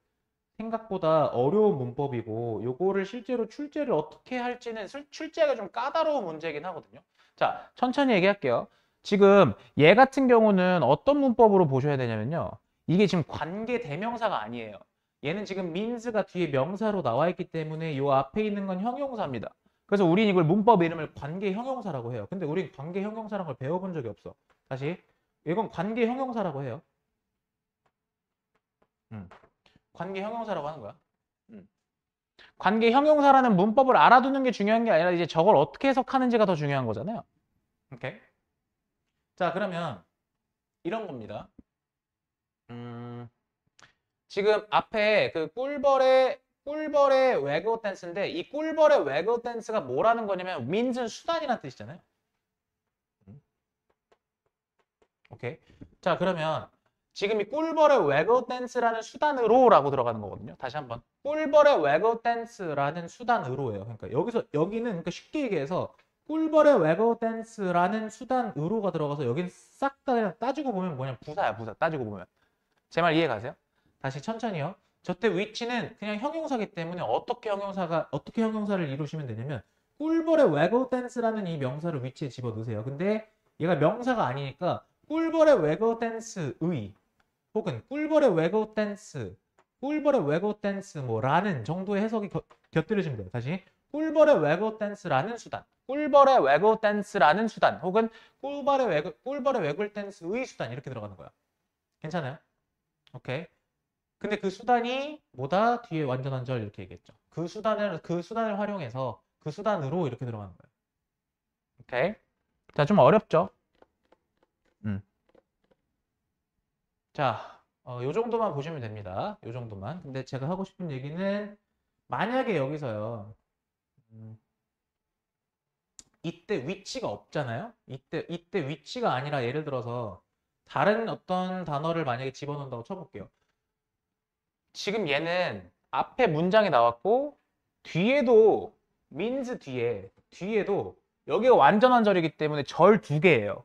생각보다 어려운 문법이고 요거를 실제로 출제를 어떻게 할지는 출제가 좀 까다로운 문제이긴 하거든요. 자, 천천히 얘기할게요. 지금 얘 같은 경우는 어떤 문법으로 보셔야 되냐면요. 이게 지금 관계 대명사가 아니에요. 얘는 지금 means가 뒤에 명사로 나와 있기 때문에 이 앞에 있는 건 형용사입니다. 그래서 우린 이걸 문법 이름을 관계 형용사라고 해요. 근데 우린 관계 형용사라는 걸 배워본 적이 없어. 다시 이건 관계 형용사라고 해요. 관계 형용사라고 하는 거야. 관계 형용사라는 문법을 알아두는 게 중요한 게 아니라 이제 저걸 어떻게 해석하는지가 더 중요한 거잖아요. 오케이. 자, 그러면 이런 겁니다. 지금 앞에 그 꿀벌의 외그 댄스인데 이 꿀벌의 외그 댄스가 뭐라는 거냐면 means는 수단이라는 뜻이잖아요. 오케이. 자, 그러면 지금 이 꿀벌의 외그 댄스라는 수단으로라고 들어가는 거거든요. 다시 한번. 꿀벌의 외그 댄스라는 수단으로예요. 그러니까 여기는 그러니까 쉽게 얘기해서 꿀벌의 외그 댄스라는 수단으로가 들어가서 여기는 싹 다 그냥 따지고 보면 뭐냐 부사야, 부사. 따지고 보면. 제 말 이해 가세요? 다시 천천히요. 저때 위치는 그냥 형용사기 때문에 어떻게 형용사를 이루시면 되냐면 꿀벌의 외그 댄스라는 이 명사를 위치에 집어 넣으세요. 근데 얘가 명사가 아니니까 꿀벌의 외그 댄스의 혹은 꿀벌의 외그 댄스 뭐 라는 정도의 해석이 곁들여지면 돼요. 다시 꿀벌의 외그 댄스라는 수단, 꿀벌의 외그 댄스라는 수단 혹은 꿀벌의 외그 댄스의 수단 이렇게 들어가는 거야. 괜찮아요? 오케이. 근데 그 수단이 뭐다? 뒤에 완전한 절 이렇게 얘기했죠. 그 수단을 활용해서 그 수단으로 이렇게 들어가는 거예요. 오케이. 자, 좀 어렵죠? 자, 요 정도만 보시면 됩니다. 요 정도만. 근데 제가 하고 싶은 얘기는 만약에 여기서요. 이때 위치가 없잖아요. 이때 위치가 아니라 예를 들어서 다른 어떤 단어를 만약에 집어넣는다고 쳐볼게요. 지금 얘는 앞에 문장이 나왔고 뒤에도 means 뒤에도 여기가 완전한 절이기 때문에 절 두 개예요.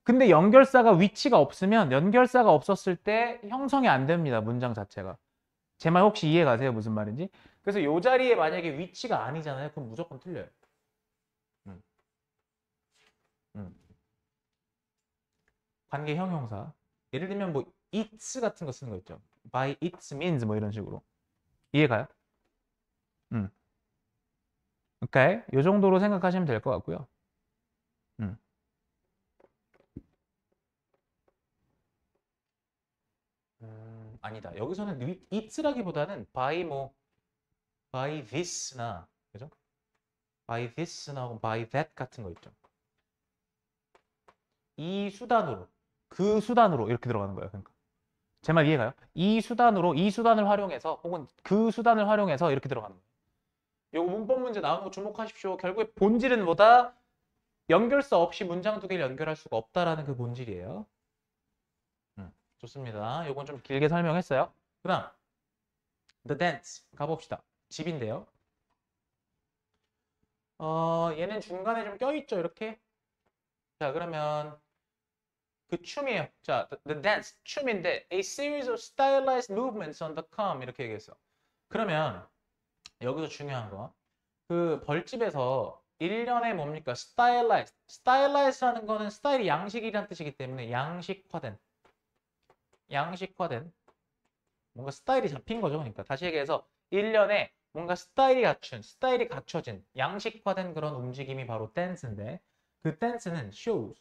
근데 연결사가 위치가 없으면 연결사가 없었을 때 형성이 안 됩니다. 문장 자체가. 제 말 혹시 이해 가세요? 무슨 말인지? 그래서 이 자리에 만약에 위치가 아니잖아요. 그럼 무조건 틀려요. 관계 형용사. 예를 들면 뭐 it's 같은 거 쓰는 거 있죠. by its means 뭐 이런 식으로. 이해가요? 오케이. 이 정도로 생각하시면 될 것 같고요. 아니다. 여기서는 it라기보다는 by this나 그죠? by this나 혹은 by that 같은 거 있죠. 이 수단으로 그 수단으로 이렇게 들어가는 거예요. 그러니까 제 말 이해가요? 이 수단을 활용해서 혹은 그 수단을 활용해서 이렇게 들어가는 거예요. 요거 문법 문제 나오는 거 주목하십시오. 결국에 본질은 뭐다? 연결사 없이 문장 두 개를 연결할 수가 없다라는 그 본질이에요. 좋습니다. 요건 좀 길게 설명했어요. 그 다음 The dance 가봅시다. 집인데요. 얘는 중간에 좀 껴있죠. 이렇게. 자, 그러면 그 춤이에요. 자, the dance, 춤인데 a series of stylized movements on the come 이렇게 얘기했어. 그러면 여기서 중요한 거. 그 벌집에서 1년에 뭡니까? stylized라는 거는 스타일이 양식이란 뜻이기 때문에 양식화된 뭔가 스타일이 잡힌 거죠. 그러니까 다시 얘기해서 1년에 뭔가 스타일이 갖춰진 양식화된 그런 움직임이 바로 댄스인데 그 댄스는 shows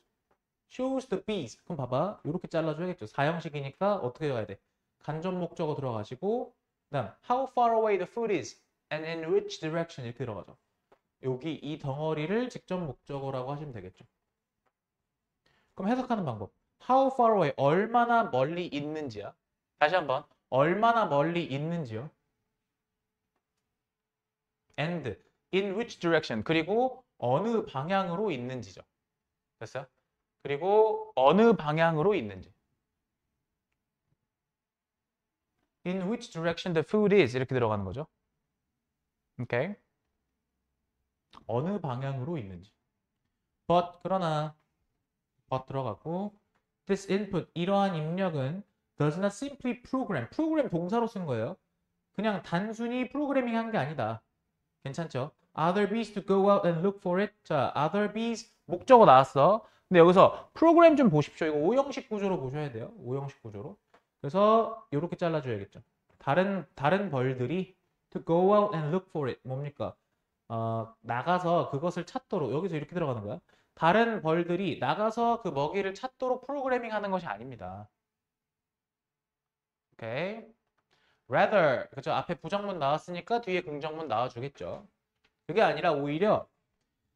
the beats. 그럼 봐봐. 이렇게 잘라줘야겠죠. 4형식이니까 어떻게 해야 돼? 간접 목적어 들어가시고 그다음 how far away the food is and in which direction 이렇게 들어가죠. 여기 이 덩어리를 직접 목적어라고 하시면 되겠죠. 그럼 해석하는 방법. How far away, 얼마나 멀리 있는지야. 다시 한번, 얼마나 멀리 있는지요. And in which direction, 그리고 어느 방향으로 있는지죠. 됐어요? 그리고 어느 방향으로 있는지. In which direction the food is 이렇게 들어가는 거죠. 오케이. 어느 방향으로 있는지. 그러나 but 들어갔고 this input 이러한 입력은 does not simply 프로그램 동사로 쓴 거예요. 그냥 단순히 프로그래밍 한 게 아니다. 괜찮죠? Other bees to go out and look for it. 자, other bees 목적어 나왔어. 근데 여기서 프로그램 좀 보십시오. 이거 5형식 구조로 보셔야 돼요. 5형식 구조로. 그래서 이렇게 잘라줘야겠죠. 다른 벌들이 to go out and look for it. 뭡니까? 나가서 그것을 찾도록 여기서 이렇게 들어가는 거야. 다른 벌들이 나가서 그 먹이를 찾도록 프로그래밍 하는 것이 아닙니다. 오케이. rather 그죠? 앞에 부정문 나왔으니까 뒤에 긍정문 나와주겠죠. 그게 아니라 오히려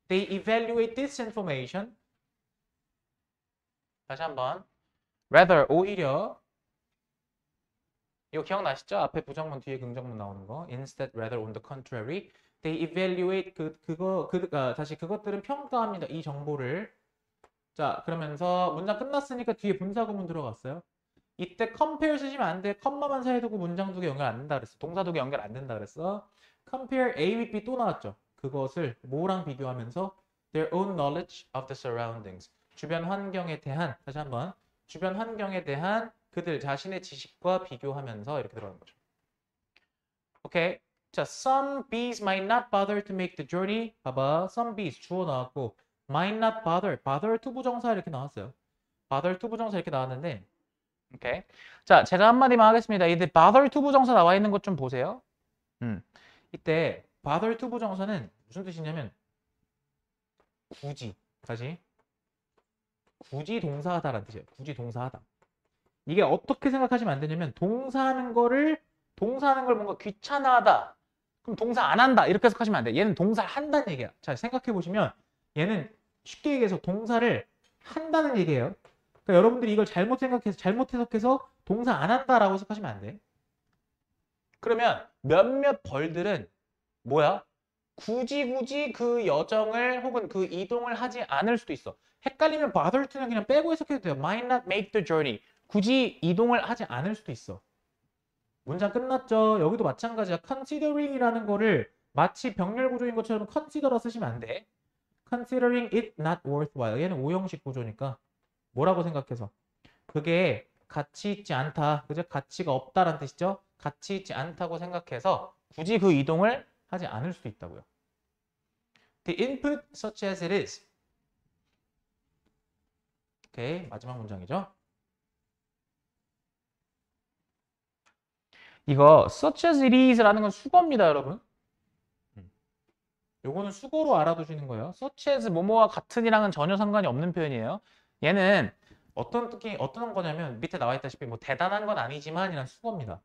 they evaluate this information. 다시 한번 rather 오히려 이거 기억나시죠? 앞에 부정문 뒤에 긍정문 나오는 거. Instead, rather, on the contrary. They evaluate 다시 그것들은 평가합니다. 이 정보를. 자, 그러면서 문장 끝났으니까 뒤에 분사구문 들어갔어요. 이때 compare 쓰시면 안 돼. 컴마만 사이에 두고 문장 두 개 연결 안 된다 그랬어. 동사 두 개 연결 안 된다 그랬어. compare A with B 또 나왔죠. 그것을 뭐랑 비교하면서 their own knowledge of the surroundings. 주변 환경에 대한 다시 한번 주변 환경에 대한 그들 자신의 지식과 비교하면서 이렇게 들어가는 거죠. 오케이. 자, some bees might not bother to make the journey. 봐봐. some bees 주어 나왔고 might not bother. bother 투부정사 이렇게 나왔어요. bother 투부정사 이렇게 나왔는데 오케이. 자, 제가 한마디만 하겠습니다. 이때 bother 투부정사 나와 있는 것 좀 보세요. 이때 bother 투부정사는 무슨 뜻이냐면 다시 굳이 동사하다라는 뜻이에요. 굳이 동사하다. 이게 어떻게 생각하시면 안 되냐면 동사하는 걸 뭔가 귀찮아하다. 그럼 동사 안 한다. 이렇게 해석하시면 안 돼. 얘는 동사를 한다는 얘기야. 자, 생각해 보시면 얘는 쉽게 얘기해서 동사를 한다는 얘기예요. 그러니까 여러분들이 이걸 잘못 해석해서 동사 안 한다라고 해석하시면 안 돼. 그러면 몇몇 벌들은 뭐야? 굳이 그 여정을 혹은 그 이동을 하지 않을 수도 있어. 헷갈리면 bother to는 그냥 빼고 해석해도 돼요. might not make the journey. 굳이 이동을 하지 않을 수도 있어. 문장 끝났죠? 여기도 마찬가지야. considering이라는 거를 마치 병렬 구조인 것처럼 consider라 쓰시면 안 돼. considering it not worthwhile. 얘는 오형식 구조니까 뭐라고 생각해서? 그게 가치 있지 않다. 그죠? 가치가 없다라는 뜻이죠? 가치 있지 않다고 생각해서 굳이 그 이동을 하지 않을 수도 있다고요. The input such as it is. 오케이, 마지막 문장이죠. 이거 such as it is라는 건 수거입니다, 여러분. 요거는 수거로 알아두시는 거예요. such as 뭐뭐와 같은이랑은 전혀 상관이 없는 표현이에요. 얘는 어떤 거냐면 밑에 나와 있다시피 뭐 대단한 건 아니지만 이란 수거입니다.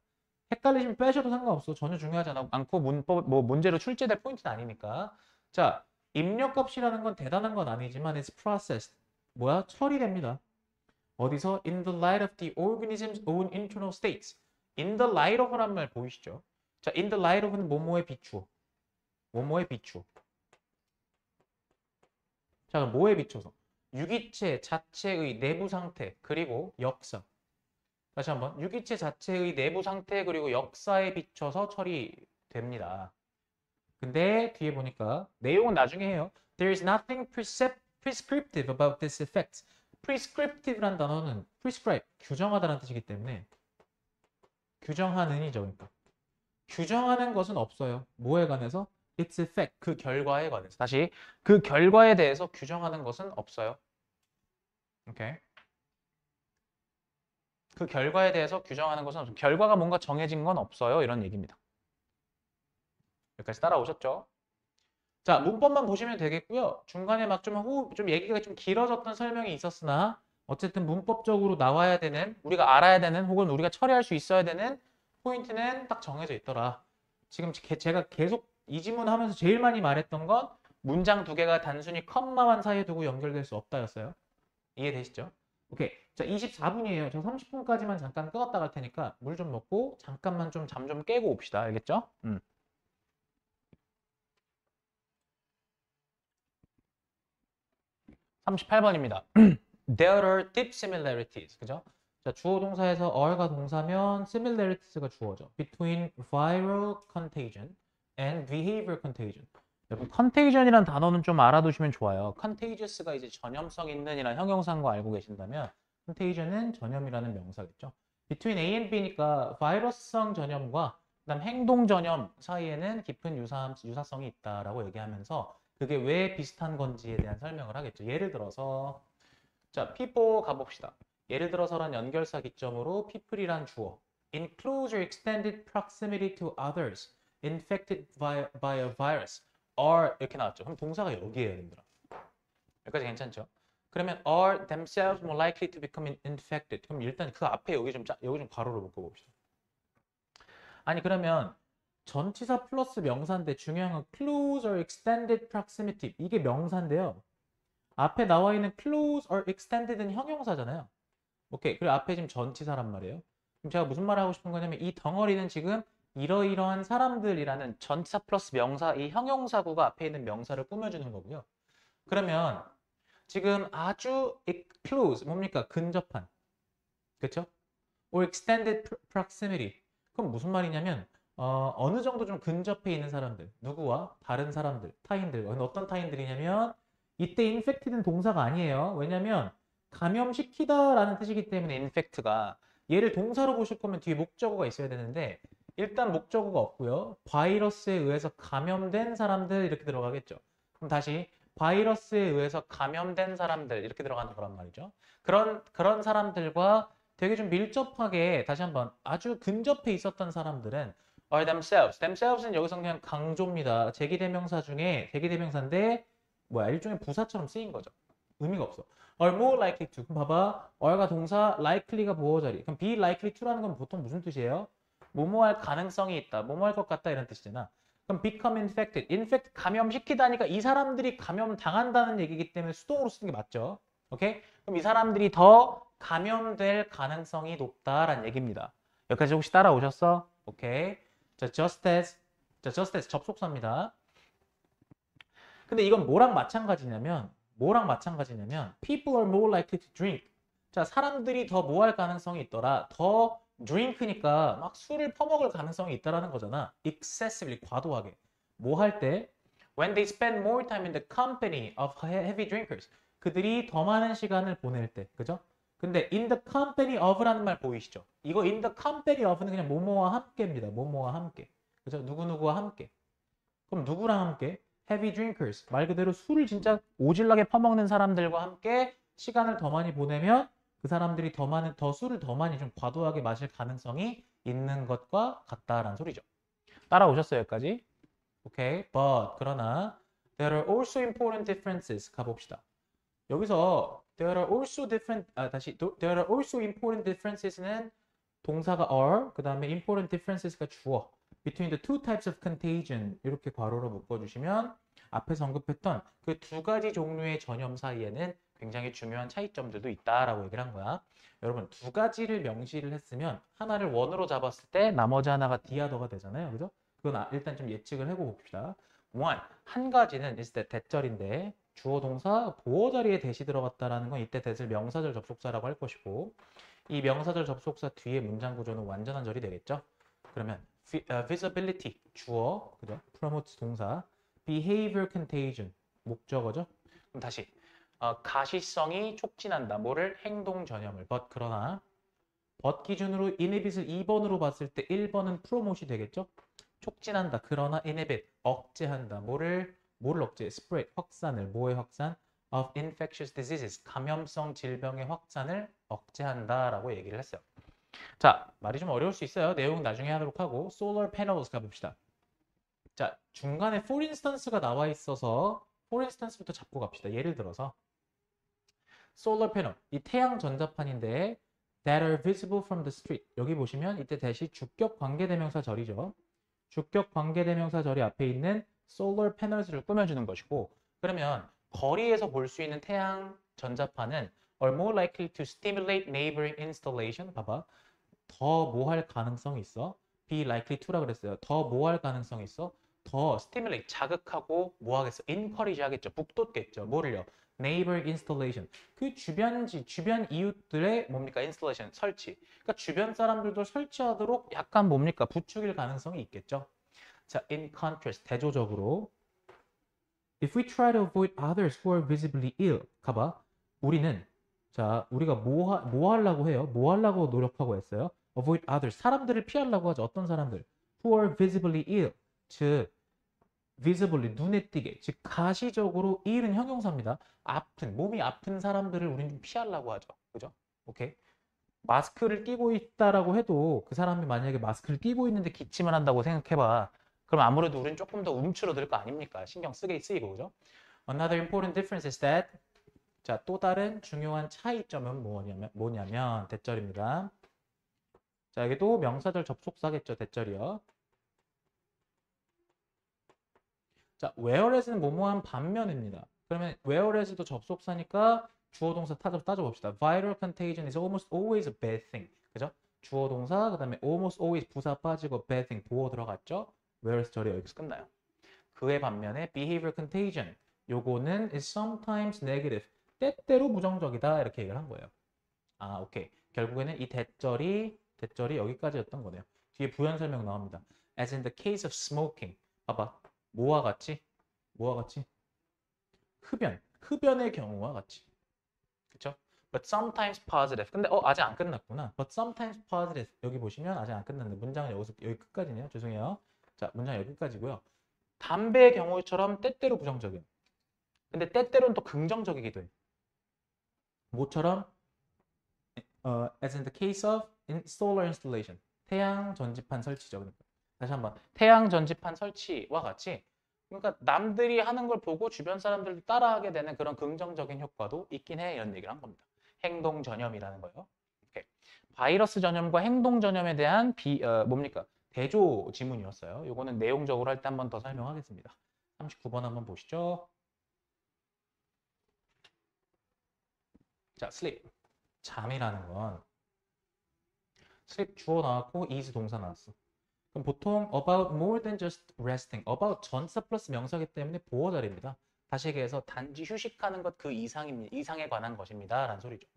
헷갈리시면 빼셔도 상관없어. 전혀 중요하지 않고 문제로 출제될 포인트는 아니니까. 자, 입력값이라는 건 대단한 건 아니지만 it's processed. 뭐야? 처리됩니다. 어디서? In the light of the organism's own internal states. In the light of란 말 보이시죠? 자, in the light of는 뭐뭐에 비추어. 뭐뭐에 비추어. 자, 그럼 뭐에 비춰서? 유기체 자체의 내부 상태 그리고 역사. 다시 한번 유기체 자체의 내부 상태 그리고 역사에 비춰서 처리됩니다. 근데 뒤에 보니까 내용은 나중에 해요. There is nothing prescriptive about this effect. prescriptive란 단어는 prescribe, 규정하다라는 뜻이기 때문에 규정하는이죠. 그러니까 규정하는 것은 없어요. 뭐에 관해서? Its effect, 그 결과에 관해서. 다시 그 결과에 대해서 규정하는 것은 없어요. 오케이. 그 결과에 대해서 규정하는 것은 없어요. 결과가 뭔가 정해진 건 없어요. 이런 얘기입니다. 여기까지 따라오셨죠? 자, 문법만 보시면 되겠고요. 중간에 막 좀 얘기가 좀 길어졌던 설명이 있었으나 어쨌든 문법적으로 나와야 되는, 우리가 알아야 되는 혹은 우리가 처리할 수 있어야 되는 포인트는 딱 정해져 있더라. 지금 제가 계속 이 지문 하면서 제일 많이 말했던 건 문장 두 개가 단순히 컴마만 사이에 두고 연결될 수 없다였어요. 이해되시죠? 오케이. 자, 24분이에요. 저 30분까지만 잠깐 끄었다 갈 테니까 물 좀 먹고 잠깐만 좀 잠 좀 깨고 옵시다. 알겠죠? 38번입니다. There are deep similarities. 그죠? 자, 주어 동사에서 are가 동사면 similarities가 주어죠. Between viral contagion and behavior contagion. 여러분, contagion이라는 단어는 좀 알아두시면 좋아요. contagious가 이제 전염성 있는 이란 형용사인 거 알고 계신다면 contagion은 전염이라는 명사겠죠. Between A and B니까 바이러스성 전염과 그다음 행동 전염 사이에는 깊은 유사성이 있다라고 얘기하면서 그게 왜 비슷한 건지에 대한 설명을 하겠죠. 예를 들어서 자, P4 가봅시다. 예를 들어서란 연결사 기점으로 people이란 주어. In close or extended proximity to others infected by a virus are 이렇게 나왔죠. 그럼 동사가 여기에요, 얘들아. 여기까지 괜찮죠? 그러면 are themselves more likely to become infected. 그럼 일단 그 앞에 여기 좀 괄호를 묶어봅시다. 아니 그러면 전치사 플러스 명사인데 중요한 건 close or extended proximity. 이게 명사인데요. 앞에 나와 있는 close or extended는 형용사잖아요. 오케이. 그리고 앞에 지금 전치사란 말이에요. 그럼 제가 무슨 말을 하고 싶은 거냐면 이 덩어리는 지금 이러이러한 사람들이라는 전치사 플러스 명사 이 형용사구가 앞에 있는 명사를 꾸며주는 거고요. 그러면 지금 아주 close 뭡니까? 근접한. 그렇죠? or extended proximity. 그럼 무슨 말이냐면 어느 정도 좀 근접해 있는 사람들. 누구와? 다른 사람들, 타인들. 어떤 타인들이냐면 이때 infected는 동사가 아니에요. 왜냐면 감염시키다라는 뜻이기 때문에 infect가 얘를 동사로 보실 거면 뒤에 목적어가 있어야 되는데 일단 목적어가 없고요. 바이러스에 의해서 감염된 사람들 이렇게 들어가겠죠. 그럼 다시 바이러스에 의해서 감염된 사람들 이렇게 들어가는 거란 말이죠. 그런 사람들과 되게 좀 밀접하게 다시 한번 아주 근접해 있었던 사람들은 are themselves. themselves는 여기서 그냥 강조입니다. 제기대명사 중에 제기대명사인데 뭐야 일종의 부사처럼 쓰인 거죠. 의미가 없어. are more likely to. 그럼 봐봐. are가 동사, likely가 보호 자리. 그럼 be likely to라는 건 보통 무슨 뜻이에요? 뭐뭐 할 가능성이 있다. 뭐뭐 할 것 같다 이런 뜻이잖아. 그럼 become infected. infect 감염시키다니까 이 사람들이 감염 당한다는 얘기이기 때문에 수동으로 쓰는 게 맞죠. 오케이? 그럼 이 사람들이 더 감염될 가능성이 높다라는 얘기입니다. 여기까지 혹시 따라오셨어? 오케이. 자, just as 접속사입니다. 근데 이건 뭐랑 마찬가지냐면 people are more likely to drink. 자, 사람들이 더 뭐 할 가능성이 있더라. 더 drink니까 막 술을 퍼먹을 가능성이 있다라는 거잖아. excessively 과도하게. 뭐 할 때? When they spend more time in the company of heavy drinkers. 그들이 더 많은 시간을 보낼 때. 그죠? 근데 in the company of라는 말 보이시죠? 이거 in the company of는 그냥 뭐뭐와 함께입니다. 뭐뭐와 함께. 그죠? 누구누구와 함께. 그럼 누구랑 함께? heavy drinkers. 말 그대로 술을 진짜 오질나게 퍼먹는 사람들과 함께 시간을 더 많이 보내면 그 사람들이 더 술을 더 많이 좀 과도하게 마실 가능성이 있는 것과 같다라는 소리죠. 따라오셨어요, 여기까지? 오케이. But 그러나 there are also important differences. 가봅시다. 여기서 there are also important differences는 동사가 are, 그 다음에 important differences가 주어. Between the two types of contagion 이렇게 괄호로 묶어주시면 앞에서 언급했던 그 두 가지 종류의 전염 사이에는 굉장히 중요한 차이점들도 있다라고 얘기를 한 거야. 여러분 두 가지를 명시를 했으면 하나를 원으로 잡았을 때 나머지 하나가 디아더가 되잖아요. 그죠? 그건 일단 좀 예측을 해보고 봅시다. one, 한 가지는 is that 대절인데 주어 동사 보어 자리에 대시 들어갔다라는 건 이때 that을 명사절 접속사라고 할 것이고 이 명사절 접속사 뒤에 문장 구조는 완전한 절이 되겠죠. 그러면 visibility 주어, 그죠? promote 동사, behavior contagion 목적어죠. 그럼 다시 가시성이 촉진한다. 뭐를? 행동 전염을. but 그러나 but 기준으로 inhibit을 2번으로 봤을 때 1번은 promote이 되겠죠. 촉진한다. 그러나 inhibit 억제한다. 뭐를 억제? spread 확산을. 뭐의 확산? of infectious diseases 감염성 질병의 확산을 억제한다라고 얘기를 했어요. 자, 말이 좀 어려울 수 있어요. 내용 나중에 하도록 하고 solar panels 가봅시다. 자, 중간에 for instance가 나와 있어서 for instance부터 잡고 갑시다. 예를 들어서 solar panel, 이 태양 전자판인데 that are visible from the street. 여기 보시면 이때 대시 주격 관계대명사 절이죠. 주격 관계대명사 절이 앞에 있는 solar panels를 꾸며주는 것이고 그러면 거리에서 볼 수 있는 태양 전자판은 are more likely to stimulate neighboring installation. 봐봐. 더 뭐 할 가능성이 있어? be likely to라 그랬어요. 더 뭐 할 가능성이 있어? 더 stimulate, 자극하고 뭐 하겠어? encourage 하겠죠. 북돋겠죠. 뭐를요? neighbor installation. 그 주변 이웃들의 뭡니까? installation, 설치. 그러니까 주변 사람들도 설치하도록 약간 뭡니까? 부추길 가능성이 있겠죠. 자, in contrast, 대조적으로 if we try to avoid others who are visibly ill. 가봐. 우리가 뭐 하려고 해요? 뭐 하려고 노력하고 했어요? avoid others. 사람들을 피하려고 하죠. 어떤 사람들? who are visibly ill. 즉, visibly, 눈에 띄게. 즉, 가시적으로 ill은 형용사입니다. 몸이 아픈 사람들을 우리는 좀 피하려고 하죠. 그죠? 오케이? 마스크를 끼고 있다라고 해도 그 사람이 만약에 마스크를 끼고 있는데 기침을 한다고 생각해봐. 그럼 아무래도 우린 조금 더 움츠러들 거 아닙니까? 신경 쓰이고, 그죠? Another important difference is that 자, 또 다른 중요한 차이점은 뭐냐면 대절입니다. 자, 여기도 명사절 접속사겠죠, 대절이요. 자, whereas는 뭐뭐한 반면입니다. 그러면 whereas도 접속사니까 주어 동사 따져봅시다. Viral contagion is almost always a bad thing. 그죠? 주어 동사 그다음에 almost always 부사 빠지고 bad thing 보어 들어갔죠? whereas 절이 여기서 끝나요. 그에 반면에 behavior contagion 요거는 is sometimes negative. 때때로 부정적이다 이렇게 얘기를 한 거예요. 아, 오케이. 결국에는 이 대절이 여기까지였던 거네요. 뒤에 부연 설명 나옵니다. As in the case of smoking. 봐봐. 뭐와 같이? 흡연의 경우와 같이. 그쵸? But sometimes positive. 근데 아직 안 끝났구나. But sometimes positive. 여기 보시면 아직 안 끝났는데 문장은 여기 끝까지네요. 죄송해요. 자, 문장 여기 끝까지고요. 담배의 경우처럼 때때로 부정적인. 근데 때때로는 또 긍정적이기도 해. 뭐처럼? As in the case of solar installation. 태양 전지판 설치죠. 그러니까. 다시 한번. 태양 전지판 설치와 같이 그러니까 남들이 하는 걸 보고 주변 사람들도 따라하게 되는 그런 긍정적인 효과도 있긴 해 이런 얘기를 한 겁니다. 행동 전염이라는 거예요. 오케이. 바이러스 전염과 행동 전염에 대한 뭡니까? 대조 지문이었어요. 요거는 내용적으로 할 때 한 번 더 설명하겠습니다. 39번 한번 보시죠. 자, sleep. 잠이라는 건 sleep 주어 나왔고 is 동사 나왔어. 그럼 보통 about more than just resting, about 전사 플러스 명사기 때문에 보어 자리입니다. 다시 얘기해서 단지 휴식하는 것 그 이상에 관한 것입니다. 라는 소리죠.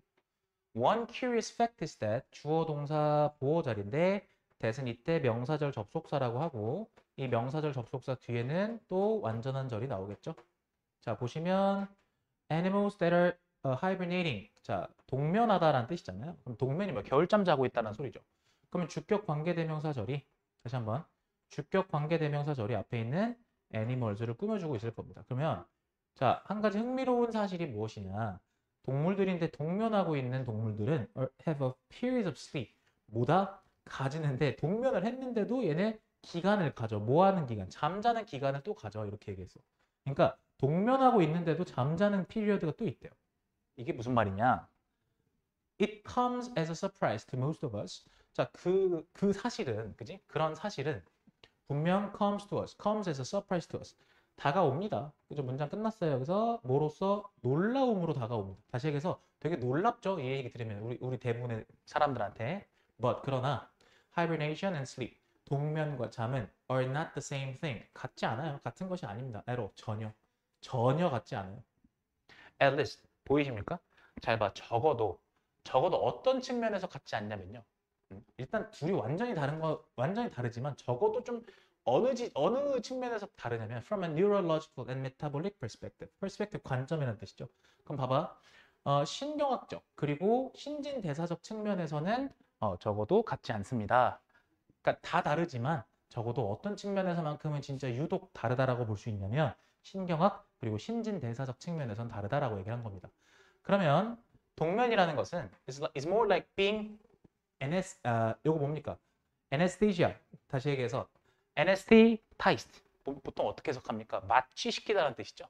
One curious fact is that 주어 동사 보어 자리인데 that은 이때 명사절 접속사라고 하고 이 명사절 접속사 뒤에는 또 완전한 절이 나오겠죠. 자, 보시면 animals that are hibernating. 자, 동면하다라는 뜻이잖아요. 그럼 동면이 뭐 겨울잠 자고 있다는 소리죠. 그러면 주격 관계대명사절이 다시 한번 주격 관계대명사절이 앞에 있는 animals를 꾸며주고 있을 겁니다. 그러면 자, 한 가지 흥미로운 사실이 무엇이냐? 동물들인데 동면하고 있는 동물들은 have a period of sleep. 뭐다? 가지는데 동면을 했는데도 얘네 기간을 가져. 뭐 하는 기간? 잠자는 기간을 또 가져. 이렇게 얘기했어. 그러니까 동면하고 있는데도 잠자는 피리어드가 또 있대요. 이게 무슨 말이냐? It comes as a surprise to most of us. 자, 그 사실은, 그지? 그런 사실은 분명 comes to us, comes as a surprise to us. 다가옵니다. 그죠? 문장 끝났어요. 그래서 뭐로써 놀라움으로 다가옵니다. 다시 얘기해서 되게 놀랍죠? 이 얘기 들으면 우리 대부분의 사람들한테. But 그러나 hibernation and sleep 동면과 잠은 are not the same thing. 같지 않아요. 같은 것이 아닙니다. at all. 전혀 같지 않아요. At least 보이십니까? 잘 봐. 적어도 어떤 측면에서 같지 않냐면요. 일단 둘이 완전히 다르지만 적어도 좀 어느 측면에서 다르냐면 from a neurological and metabolic perspective. perspective 관점이라는 뜻이죠. 그럼 봐봐. 신경학적 그리고 신진대사적 측면에서는 적어도 같지 않습니다. 그러니까 다 다르지만 적어도 어떤 측면에서만큼은 진짜 유독 다르다라고 볼 수 있냐면 신경학 그리고 신진대사적 측면에서는 다르다라고 얘기한 겁니다. 그러면 동면이라는 것은 is more like being 요거 뭡니까? anesthesia. 다시 얘기해서 anesthetized. 보통 어떻게 해석합니까? 마취시키다라는 뜻이죠.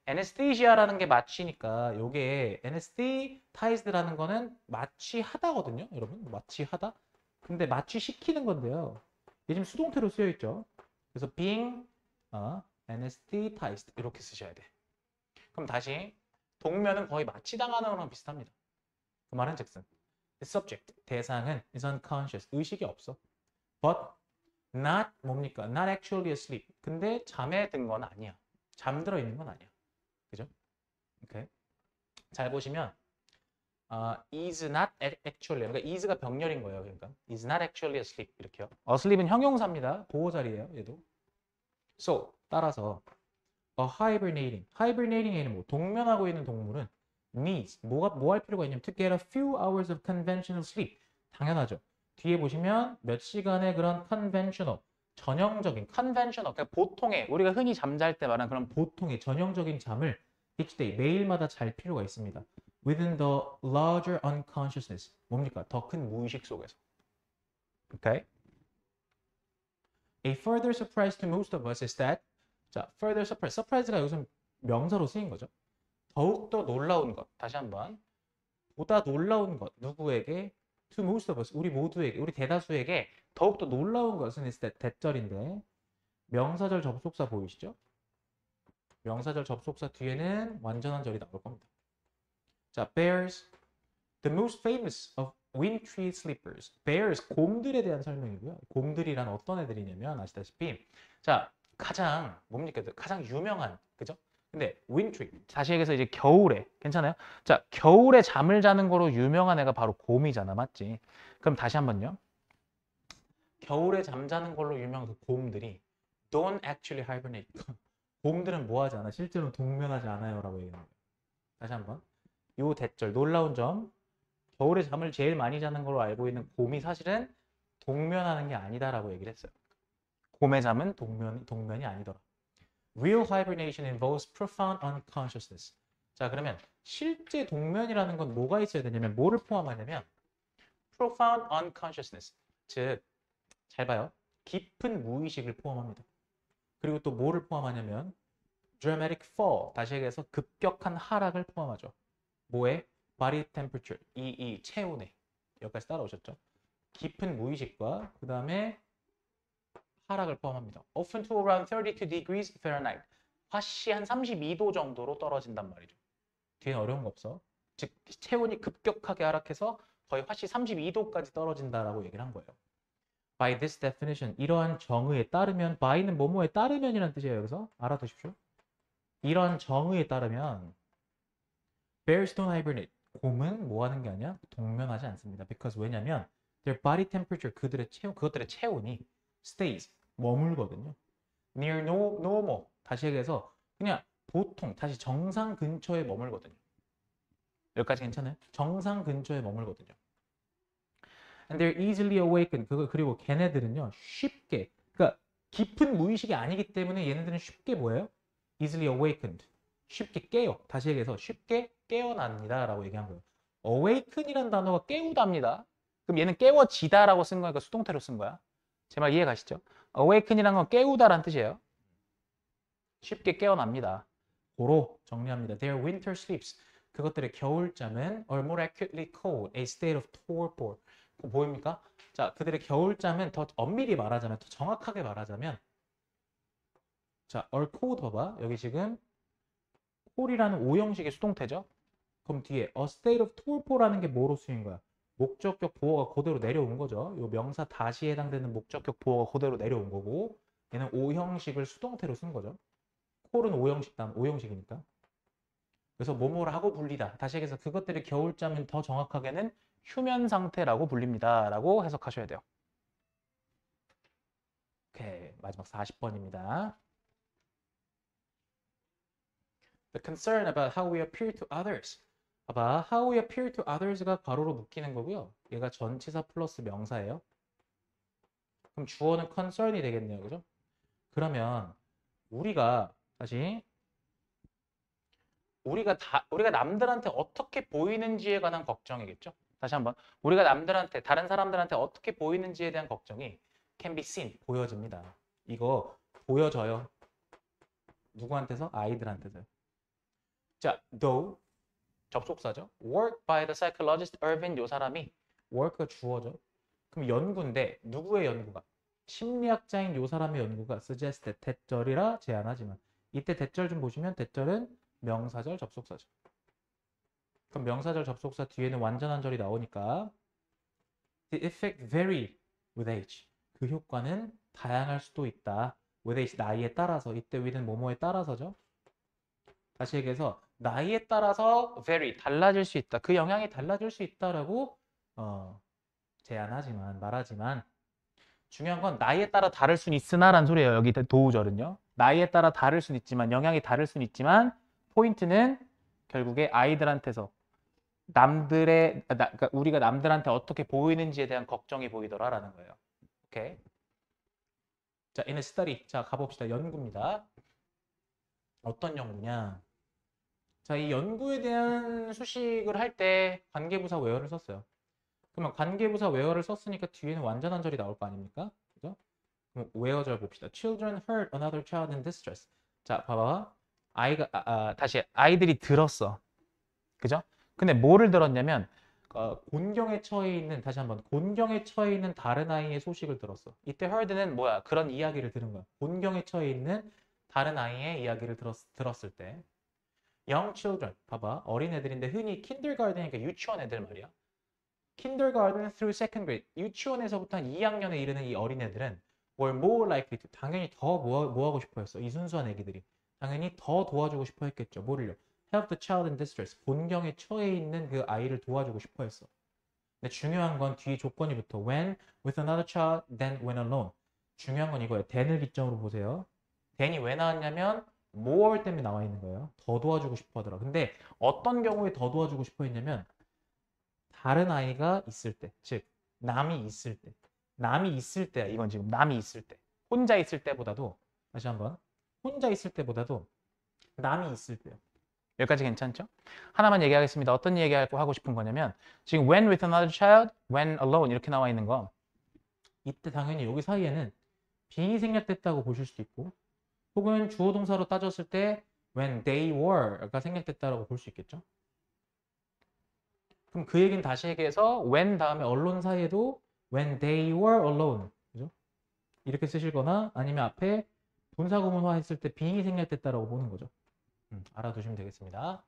anestheticia라는 게 마취니까 요게 anesthetized라는 거는 마취하다거든요. 여러분 마취하다. 근데 마취시키는 건데요. 이게 지금 수동태로 쓰여 있죠. 그래서 being anesthetized 이렇게 쓰셔야 돼. 그럼 다시 동면은 거의 마취당하는 거랑 비슷합니다. 그 말은 즉슨 the subject 대상은 is unconscious 의식이 없어. But not 뭡니까? Not actually asleep. 근데 잠에 든 건 아니야. 잠들어 있는 건 아니야. 그죠? 오케이. 잘 보시면 is not actually 그러니까 is가 병렬인 거예요. 그러니까 is not actually asleep 이렇게요. asleep은 형용사입니다. 보호 자리예요. 얘도. So 따라서 hibernating에는 뭐 동면하고 있는 동물은 needs 뭐 할 필요가 있냐면 to get a few hours of conventional sleep. 당연하죠. 뒤에 보시면 몇 시간의 그런 conventional 전형적인 conventional 그러니까 보통의 우리가 흔히 잠잘 때 말하는 그런 보통의 전형적인 잠을 each day 매일마다 잘 필요가 있습니다. within the larger unconsciousness. 뭡니까? 더 큰 무의식 속에서. Okay? A further surprise to most of us is that 자, further surprise. surprise가 여기서 명사로 쓰인 거죠. 더욱더 놀라운 것. 다시 한번. 보다 놀라운 것. 누구에게? To most of us. 우리 모두에게, 우리 대다수에게 더욱더 놀라운 것은 is that 대절인데 명사절 접속사 보이시죠? 명사절 접속사 뒤에는 완전한 절이 나올 겁니다. 자, bears, the most famous of wintry sleepers. bears, 곰들에 대한 설명이고요. 곰들이란 어떤 애들이냐면 아시다시피 자, 가장 뭡니까? 가장 유명한, 그죠? 근데 wintry, 다시 얘기해서 이제 겨울에, 괜찮아요? 자, 겨울에 잠을 자는 거로 유명한 애가 바로 곰이잖아, 맞지? 그럼 다시 한번요. 겨울에 잠자는 걸로 유명한 그 곰들이 don't actually hibernate. 곰들은 뭐 하지 않아? 실제로 동면하지 않아요 라고 얘기하는 거예요. 다시 한번. 요 대절, 놀라운 점. 겨울에 잠을 제일 많이 자는 걸로 알고 있는 곰이 사실은 동면하는 게 아니다라고 얘기를 했어요. 곰의 잠은 동면이 아니더라. Real hibernation involves profound unconsciousness. 자, 그러면 실제 동면이라는 건 뭐가 있어야 되냐면 뭐를 포함하냐면 profound unconsciousness. 즉, 잘 봐요. 깊은 무의식을 포함합니다. 그리고 또 뭐를 포함하냐면 dramatic fall. 다시 얘기해서 급격한 하락을 포함하죠. 뭐에? body temperature. 이 체온에. 여기까지 따라오셨죠? 깊은 무의식과 그 다음에 하락을 포함합니다. Often to around 32 degrees Fahrenheit. 화씨 한 32도 정도로 떨어진단 말이죠. 뒤에는 어려운 거 없어. 즉 체온이 급격하게 하락해서 거의 화씨 32도까지 떨어진다라고 얘기를 한 거예요. By this definition, 이러한 정의에 따르면, by는 뭐뭐에 따르면이라는 뜻이에요. 여기서 알아두십시오. 이러한 정의에 따르면 bears don't hibernate. 곰은 뭐 하는 게 아니야? 동면하지 않습니다. Because 왜냐면 their body temperature, 그것들의 체온이 stays, 머물거든요. Near normal. 다시 얘기해서 그냥 보통 다시 정상 근처에 머물거든요. 여기까지 괜찮아요? 정상 근처에 머물거든요. And they're easily awakened. 그리고 걔네들은요 쉽게, 그러니까 깊은 무의식이 아니기 때문에 얘네들은 쉽게 뭐예요? Easily awakened. 쉽게 깨요. 다시 얘기해서 쉽게 깨어납니다라고 얘기한 거예요. awaken이라는 단어가 깨우다입니다. 그럼 얘는 깨워지다라고 쓴 거니까 수동태로 쓴 거야. 제 말 이해 가시죠? awaken이란 건 깨우다라는 뜻이에요. 쉽게 깨어납니다. 고로 정리합니다. Their winter sleeps. 그것들의 겨울잠은 or more accurately called a state of torpor. 보입니까? 자, 그들의 겨울잠은 더 엄밀히 말하자면, 더 정확하게 말하자면, 자, or cold 봐봐. 여기 지금 콜이라는 오형식의 수동태죠. 그럼 뒤에 a state of torpor라는 게 뭐로 쓰인 거야? 목적격 보어가 그대로 내려온 거죠. 이 명사 다시에 해당되는 목적격 보어가 그대로 내려온 거고, 얘는 오형식을 수동태로 쓴 거죠. 콜은 오형식이니까. 그래서 뭐뭐를 하고 불리다. 다시 얘기해서 그것들의 겨울잠은 더 정확하게는 휴면 상태라고 불립니다. 라고 해석하셔야 돼요. 오케이, 마지막 40번입니다. The concern about how we appear to others. 봐봐, how we appear to others가 괄호로 묶이는 거고요. 얘가 전치사 플러스 명사예요. 그럼 주어는 concern이 되겠네요. 그죠? 그러면 우리가 다시 우리가 남들한테 어떻게 보이는지에 관한 걱정이겠죠? 다시 한번. 우리가 남들한테, 다른 사람들한테 어떻게 보이는지에 대한 걱정이 can be seen, 보여집니다. 이거 보여져요. 누구한테서? 아이들한테서요. 자, though, 접속사죠. Work by the psychologist Irvin, 요 사람이 work가 주어죠. 그럼 연구인데 누구의 연구가? 심리학자인 요 사람의 연구가 suggested, 대절이라 제안하지만 이때 대절 좀 보시면 대절은 명사절 접속사죠. 그럼 명사절 접속사 뒤에는 완전한 절이 나오니까 the effect vary with age. 그 효과는 다양할 수도 있다. with age, 나이에 따라서. 이때 with는 뭐뭐에 따라서죠. 다시 얘기해서 나이에 따라서 vary, 달라질 수 있다. 그 영향이 달라질 수 있다라고 제안하지만, 말하지만 중요한 건 나이에 따라 다를 수는 있으나라는 소리예요. 여기 도우절은요. 나이에 따라 다를 수는 있지만, 영향이 다를 수는 있지만 포인트는 결국에 아이들한테서 그러니까 우리가 남들한테 어떻게 보이는지에 대한 걱정이 보이더라라는 거예요. 오케이. 자, in a study. 자, 가봅시다. 연구입니다. 어떤 연구냐? 자, 이 연구에 대한 수식을 할 때 관계부사 where를 썼어요. 그러면 관계부사 where를 썼으니까 뒤에는 완전한 절이 나올 거 아닙니까? 그죠? 그럼 where 절 봅시다. Children heard another child in distress. 자, 봐봐. 다시 아이들이 들었어. 그죠? 근데 뭐를 들었냐면 곤경에 처해 있는 다시 한번 곤경에 처해 있는 다른 아이의 소식을 들었어. 이때 heard는 뭐야? 그런 이야기를 들은 거야. 곤경에 처해 있는 다른 아이의 이야기를 들었을 때 young children 봐봐 어린애들인데 흔히 kindergarten이니까 유치원 애들 말이야. kindergarten through second grade 유치원에서부터 한 2학년에 이르는 이 어린애들은 were more likely to 당연히 더 뭐 하고 싶어 했어. 이 순수한 애기들이 당연히 더 도와주고 싶어 했겠죠. 뭐를요? help the child in distress 곤경에 처해 있는 그 아이를 도와주고 싶어 했어. 근데 중요한 건 뒤에 조건이 붙어 when with another child then when alone 중요한 건 이거예요. then을 기점으로 보세요. then이 왜 나왔냐면 more 때문에 나와 있는 거예요. 더 도와주고 싶어 하더라. 근데 어떤 경우에 더 도와주고 싶어 했냐면 다른 아이가 있을 때, 즉 남이 있을 때, 남이 있을 때야. 이건 지금 남이 있을 때, 혼자 있을 때보다도 다시 한번 혼자 있을 때보다도 남이 있을 때요. 여기까지 괜찮죠? 하나만 얘기하겠습니다. 어떤 얘기하고 싶은 거냐면 지금 when with another child, when alone 이렇게 나와 있는 거 이때 당연히 여기 사이에는 빙이 생략됐다고 보실 수 있고 혹은 주어 동사로 따졌을 때 when they were가 생략됐다라고 볼 수 있겠죠? 그럼 그 얘기는 다시 얘기해서 when 다음에 alone 사이에도 when they were alone 그죠? 이렇게 쓰실 거나 아니면 앞에 분사구문화 했을 때 빙이 생략됐다라고 보는 거죠. 알아두시면 되겠습니다.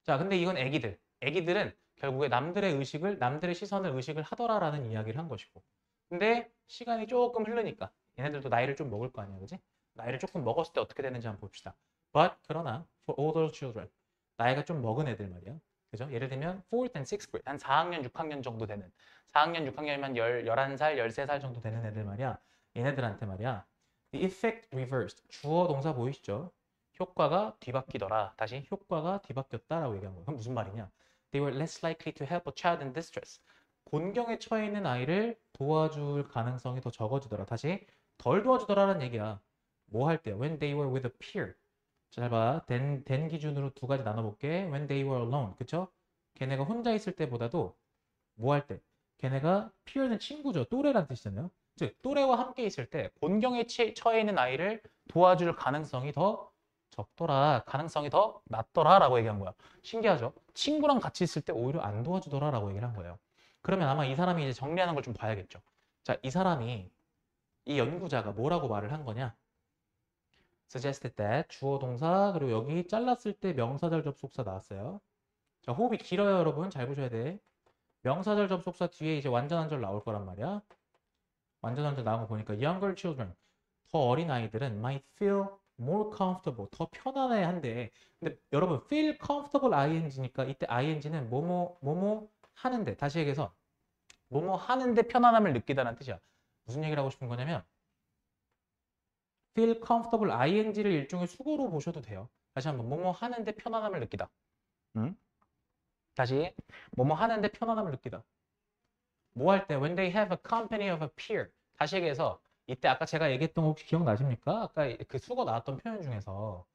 자, 근데 이건 애기들. 애기들은 결국에 남들의 의식을, 남들의 시선을 의식을 하더라라는 이야기를 한 것이고. 근데 시간이 조금 흐르니까 얘네들도 나이를 좀 먹을 거 아니야, 그지? 나이를 조금 먹었을 때 어떻게 되는지 한번 봅시다. But 그러나 for older children 나이가 좀 먹은 애들 말이야. 그죠? 예를 들면 4th and 6th grade 한 4학년, 6학년 정도 되는 4학년, 6학년이면 11살, 13살 정도 되는 애들 말이야. 얘네들한테 말이야. The effect reversed. 주어 동사 보이시죠? 효과가 뒤바뀌더라. 다시 효과가 뒤바뀌었다라고 얘기한 거예요. 그럼 무슨 말이냐? They were less likely to help a child in distress. 곤경에 처해 있는 아이를 도와줄 가능성이 더 적어지더라. 다시 덜 도와주더라라는 얘기야. 뭐 할 때요? When they were with a peer. 잘 봐. 된 기준으로 두 가지 나눠볼게. When they were alone. 그쵸? 걔네가 혼자 있을 때보다도 뭐 할 때? 걔네가 peer는 친구죠. 또래란 뜻이잖아요. 즉 또래와 함께 있을 때 곤경에 처해 있는 아이를 도와줄 가능성이 더 적더라. 가능성이 더 낮더라 라고 얘기한 거야. 신기하죠? 친구랑 같이 있을 때 오히려 안 도와주더라 라고 얘기를 한 거예요. 그러면 아마 이 사람이 이제 정리하는 걸 좀 봐야겠죠. 자, 이 사람이 이 연구자가 뭐라고 말을 한 거냐? suggested that 주어 동사 그리고 여기 잘랐을 때 명사절 접속사 나왔어요. 자, 호흡이 길어요, 여러분. 잘 보셔야 돼. 명사절 접속사 뒤에 이제 완전한 절 나올 거란 말이야. 완전한 절 나온 거 보니까 younger children 더 어린 아이들은 might feel more comfortable 더 편안해 한데 근데 여러분 feel comfortable ing니까 이때 ing는 뭐뭐 하는데 다시 얘기해서 뭐뭐 하는데 편안함을 느끼다는 뜻이야. 무슨 얘기를 하고 싶은 거냐면 feel comfortable ing를 일종의 수고로 보셔도 돼요. 다시 한번 뭐뭐 하는데 편안함을 느끼다. 다시 뭐뭐 하는데 편안함을 느끼다. 뭐 할 때 when they have a company of a peer 다시 얘기해서 이때 아까 제가 얘기했던 거 혹시 기억나십니까? 아까 그 수거 나왔던 표현 중에서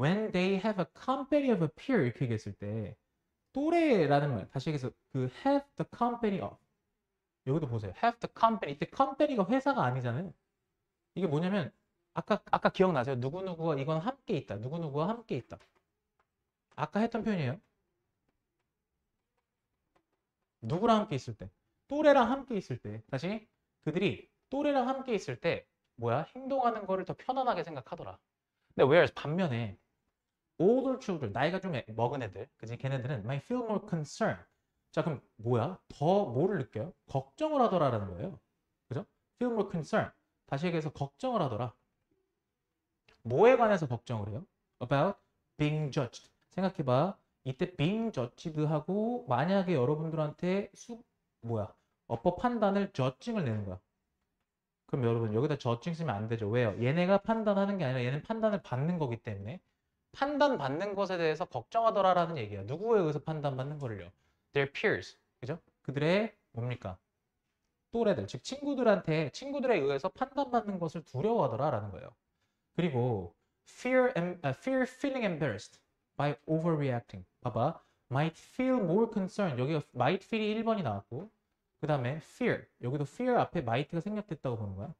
when they have a company of a peer 이렇게 얘기했을 때 또래라는 말 다시 얘기해서 그 have the company of 여기도 보세요. have the company 이때 company가 회사가 아니잖아요. 이게 뭐냐면 아까 기억나세요? 누구누구와 이건 함께 있다. 누구누구와 함께 있다. 아까 했던 표현이에요. 누구랑 함께 있을 때 또래랑 함께 있을 때 다시 그들이 또래랑 함께 있을 때 뭐야? 행동하는 거를 더 편안하게 생각하더라. 근데 whereas 반면에 older children 나이가 좀 먹은 애들 그지? 걔네들은 might feel more concerned. 자 그럼 뭐야? 더 뭐를 느껴요? 걱정을 하더라라는 거예요. 그죠? feel more concerned. 다시 얘기해서 걱정을 하더라. 뭐에 관해서 걱정을 해요? about being judged. 생각해봐. 이때 being judged하고 만약에 여러분들한테 어법 판단을 judging을 내는 거야. 그럼 여러분 여기다 judging 쓰면 안 되죠. 왜요? 얘네가 판단하는 게 아니라 얘는 판단을 받는 거기 때문에 판단받는 것에 대해서 걱정하더라라는 얘기야. 누구에 의해서 판단받는 거를요? Their peers. 그죠? 그들의 뭡니까? 또래들, 즉 친구들에 의해서 판단받는 것을 두려워하더라라는 거예요. 그리고 fear feeling embarrassed. by overreacting. 봐봐. might feel more concerned. 여기가 might feel이 1번이 나왔고 그 다음에 fear. 여기도 fear 앞에 might가 생략됐다고 보는 거야.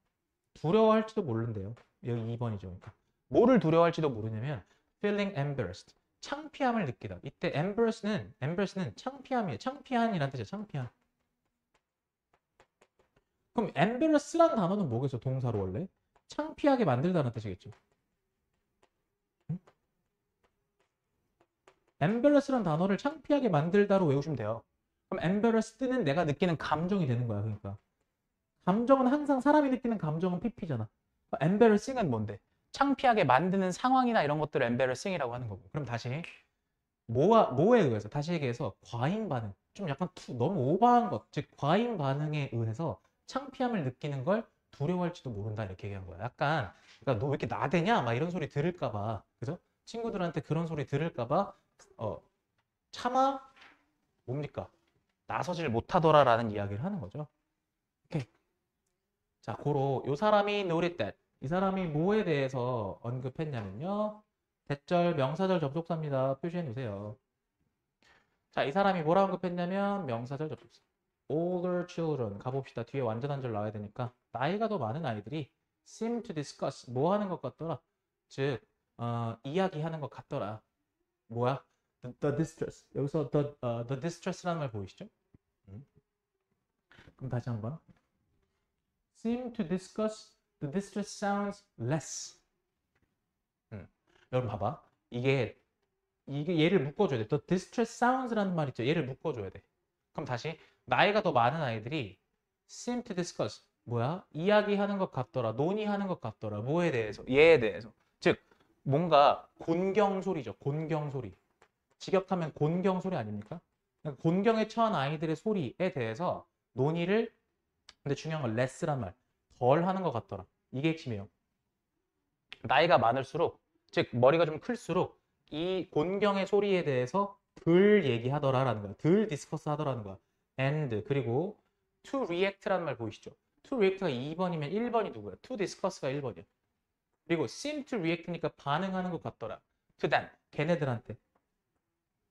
두려워할지도 모른대요. 여기 2번이죠. 그러니까 뭐를 두려워할지도 모르냐면 feeling embarrassed. 창피함을 느끼다. 이때 embarrass는 창피함이에요. 창피한이란 뜻이에요. 창피한. 그럼 embarrass라는 단어는 뭐겠어? 동사로 원래? 창피하게 만들다는 뜻이겠죠. 응? embarrass라는 단어를 창피하게 만들다로 외우시면 돼요. 그럼 embarrassed는 내가 느끼는 감정이 되는 거야. 그러니까 감정은 항상 사람이 느끼는 감정은 pp잖아. embarrassing은 뭔데? 창피하게 만드는 상황이나 이런 것들을 embarrassing이라고 하는 거고. 그럼 다시 뭐에 의해서 다시 얘기해서 과잉 반응. 좀 약간 너무 오버한 것, 즉 과잉 반응에 의해서 창피함을 느끼는 걸 두려워할지도 모른다 이렇게 얘기한 거야. 약간 그러니까 너 왜 이렇게 나대냐 막 이런 소리 들을까 봐. 그죠? 친구들한테 그런 소리 들을까 봐 차마 뭡니까? 나서질 못하더라라는 이야기를 하는 거죠. 오케이. 자, 고로 요 사람이 noted that. 이 사람이 뭐에 대해서 언급했냐면요. 대절, 명사절, 접속사입니다. 표시해 놓으세요. 자, 이 사람이 뭐라 언급했냐면 명사절, 접속사. Older children. 가봅시다. 뒤에 완전한 절 나와야 되니까. 나이가 더 많은 아이들이 seem to discuss. 뭐 하는 것 같더라? 즉, 이야기하는 것 같더라. 뭐야? The distress. 여기서 the distress라는 말 보이시죠? 그럼 다시 한번. seem to discuss the distress sounds less. 여러분 봐봐. 이게 얘를 묶어줘야 돼. The distress sounds라는 말 있죠. 얘를 묶어줘야 돼. 그럼 다시 나이가 더 많은 아이들이 seem to discuss 뭐야? 이야기하는 것 같더라. 논의하는 것 같더라. 뭐에 대해서? 얘에 대해서. 즉 뭔가 곤경 소리죠. 곤경 소리. 직역하면 곤경 소리 아닙니까? 곤경에 처한 아이들의 소리에 대해서 논의를 근데 중요한 건 less란 말. 덜 하는 것 같더라. 이게 핵심이에요. 나이가 많을수록 즉 머리가 좀 클수록 이 곤경의 소리에 대해서 덜 얘기하더라라는 거야. 덜 디스커스 하더라는 거야. and 그리고 to react라는 말 보이시죠? to react가 2번이면 1번이 누구야? to discuss가 1번이야. 그리고 seem to react니까 반응하는 것 같더라. to them, 걔네들한테.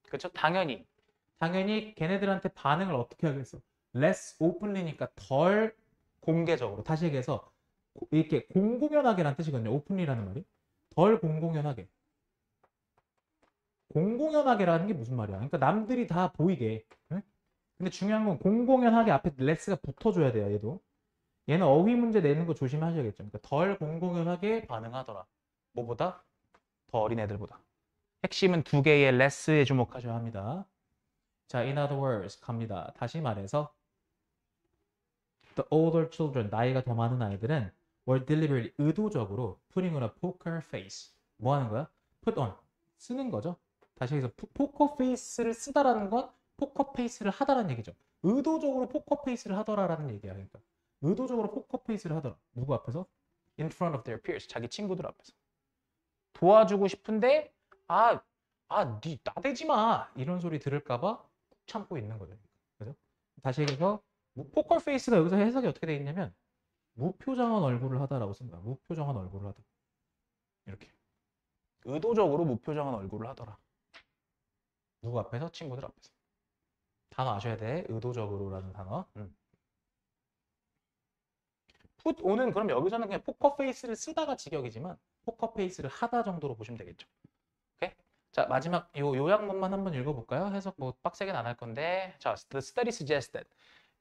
그렇죠? 당연히 걔네들한테 반응을 어떻게 하겠어? less openly니까 덜 공개적으로. 다시 얘기해서 이렇게 공공연하게란 뜻이거든요. openly라는 말이. 덜 공공연하게. 공공연하게라는 게 무슨 말이야? 그러니까 남들이 다 보이게. 응? 근데 중요한 건 공공연하게 앞에 less가 붙어줘야 돼요. 얘도. 얘는 어휘 문제 내는 거 조심하셔야겠죠. 그러니까 덜 공공연하게 반응하더라. 뭐보다? 더 어린 애들보다. 핵심은 두 개의 less에 주목하셔야 합니다. 자, in other words 갑니다. 다시 말해서 the older children, 나이가 더 많은 아이들은 were deliberately, 의도적으로 putting on a poker face. 뭐 하는 거야? put on, 쓰는 거죠. 다시 해서 poker face를 쓰다라는 건 poker face를 하다라는 얘기죠. 의도적으로 poker face를 하더라라는 얘기야. 그러니까 의도적으로 poker face를 하더라. 누구 앞에서? in front of their peers, 자기 친구들 앞에서. 도와주고 싶은데 니 나대지 마 이런 소리 들을까 봐 참고 있는 거죠. 그죠? 다시 얘기해서 포컬 페이스가 여기서 해석이 어떻게 돼 있냐면 무표정한 얼굴을 하다라고 쓴다. 무표정한 얼굴을 하다. 이렇게. 의도적으로 무표정한 얼굴을 하더라. 누구 앞에서? 친구들 앞에서. 단어 아셔야 돼. 의도적으로라는 단어. put on은 그럼 여기서는 그냥 포커 페이스를 쓰다가 직역이지만 포커 페이스를 하다 정도로 보시면 되겠죠. 오케이? 자, 마지막 요 요약문만 한번 읽어볼까요? 해석 뭐 빡세게는 안 할 건데. 자, the study suggests that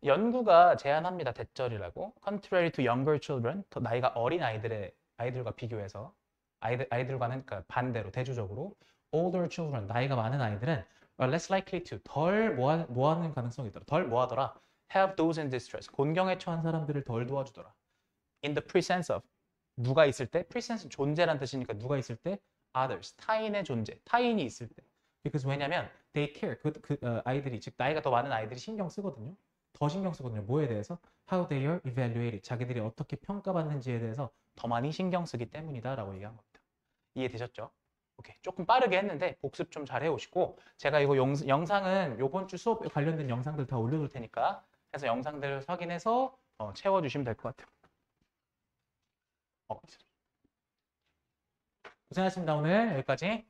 연구가 제안합니다. 대절이라고. Contrary to younger children, 더 나이가 어린 아이들과 비교해서 아이들과는 그러니까 반대로 대조적으로 older children, 나이가 많은 아이들은 are less likely to 덜 뭐하는 가능성이 있더라. 덜 뭐하더라. Help those in distress, 곤경에 처한 사람들을 덜 도와주더라. In the presence of 누가 있을 때, presence 존재란 뜻이니까 누가 있을 때 others, 타인의 존재, 타인이 있을 때. because 왜냐면 they care, 아이들이 즉 나이가 더 많은 아이들이 신경 쓰거든요. 더 신경 쓰거든요. 뭐에 대해서? How they are evaluated. 자기들이 어떻게 평가받는지에 대해서 더 많이 신경 쓰기 때문이다라고 얘기한 겁니다. 이해되셨죠? 오케이. 조금 빠르게 했는데 복습 좀 잘 해오시고 제가 이거 영상은 이번 주 수업 관련된 영상들 다 올려둘 테니까 해서 영상들 확인해서 채워주시면 될 것 같아요. 고생하셨습니다. 오늘 여기까지.